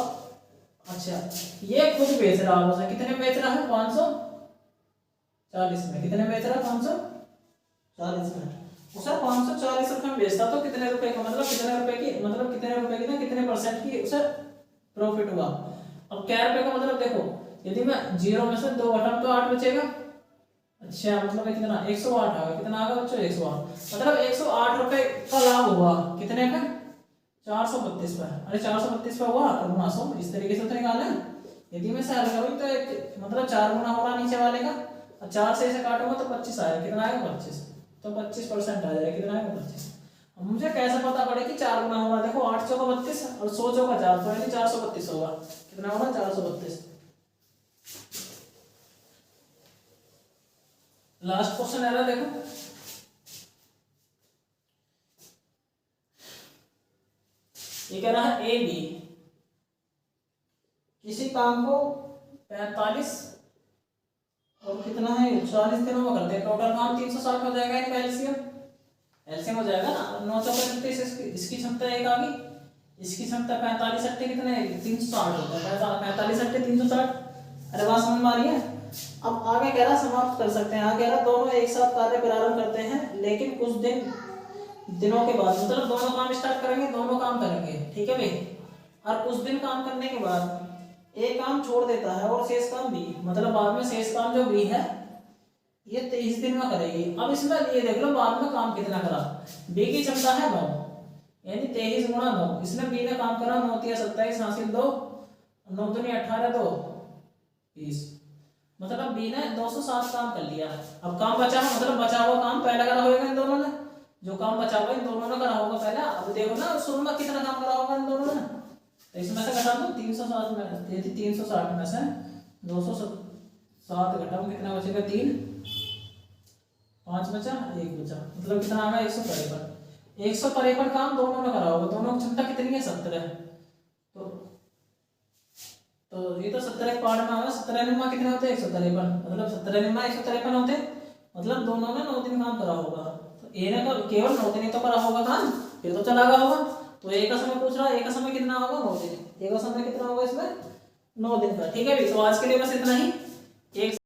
अच्छा ये खुद बेच रहा है, उसे कितने बेच रहा है 540 में, कितने बेच रहा है 540 में, उसे 540 रुपए में बेचता, तो कितने रुपए का मतलब कितने रुपए की, मतलब कितने रुपए की ना, कितने परसेंट की उसे प्रॉफिट हुआ। अब क्या रुपए का मतलब देखो, यदि मैं 0 में से 2 घटाऊं तो 8 बचेगा, अच्छा मतलब कितना 108 आएगा, कितना आएगा बच्चों 108, मतलब 108 रुपए का लाभ हुआ, कितने का 432 पर, अरे 432 पर हुआ तो गुणा 100, इस तरीके से तो निकालना है। यदि मैं से हल करूं तो एक मतलब 4 गुना हो रहा नीचे वाले का, और 4 से इसे काटूंगा तो 25 आएगा, कितना आएगा 25, तो 25% आ जाएगा, कितना आएगा 25। अब मुझे कैसे पता पड़े कि 4 गुना होगा, देखो 8 चौका 32 और 100 चौका 4, तो यानी 432 होगा, कितना होगा 432। लास्ट क्वेश्चन है ना, देखो ये कह रहा है ए बी किसी काम को 45 और कितना है 40 दिनों में करते हैं, टोटल काम 360 हो जाएगा, इनका एलसीएम हो जाएगा ना, 9 चौका 36, इसकी क्षमता एक आ गई, इसकी क्षमता 45 अट्टे कितने 360 होता है, 45 अट्टे 360, अरे बात समझ में आ रही है। अब आगे कह रहा समाप्त कर सकते हैं, आगे कह रहा दोनों एक साथ कार्य प्रारंभ करते हैं, लेकिन कुछ दिनों के बाद, मतलब दोनों काम स्टार्ट करेंगे, दोनों काम करेंगे, ठीक है भाई, और कुछ दिन काम करने के बाद एक काम छोड़ देता है और शेष काम बी, मतलब बाद में शेष काम जो बी है ये 23 दिन में करेगी। अब इसमें ये देख लो बाद में काम कितना करा, बी की क्षमता है 9, यानी 23 गुणा 9, इसने बी ने काम करा 9 तिया 27 हासिल 2, 9 दूनी 18 2 20, मतलब बी ने 207 काम कर लिया। अब काम बचा, मतलब बचा हुआ काम पहले करा होगा इन दोनों ने, जो काम बचा हुआ इन दोनों ने करा होगा पहले। अब देखो ना शुरू में कितना काम करा होगा इन दोनों ने, तो इसमें से घटा दो 360 में, यदि 360 में से 207 घटाओ कितना बचेगा 3, 5 बचा 1 बचा, मतलब कितना आ गया 153। 153 काम दोनों ने करा होगा, दोनों की क्षमता कितनी है 17, तो ये तो 17 पार्ट में आएगा, 17 निम्मा कितने होते हैं 153, मतलब 17 निम्मा 153 होते, मतलब दोनों ने 9 दिन काम करा होगा, तो ए ने केवल 9 दिन ही तो करा होगा काम, फिर तो चला गया होगा। तो ए का समय पूछ रहा है, ए का समय कितना होगा 9 दिन, ए का समय कितना होगा इसमें 9 दिन का, ठीक है भाई। तो आज के लिए बस इतना ही, एक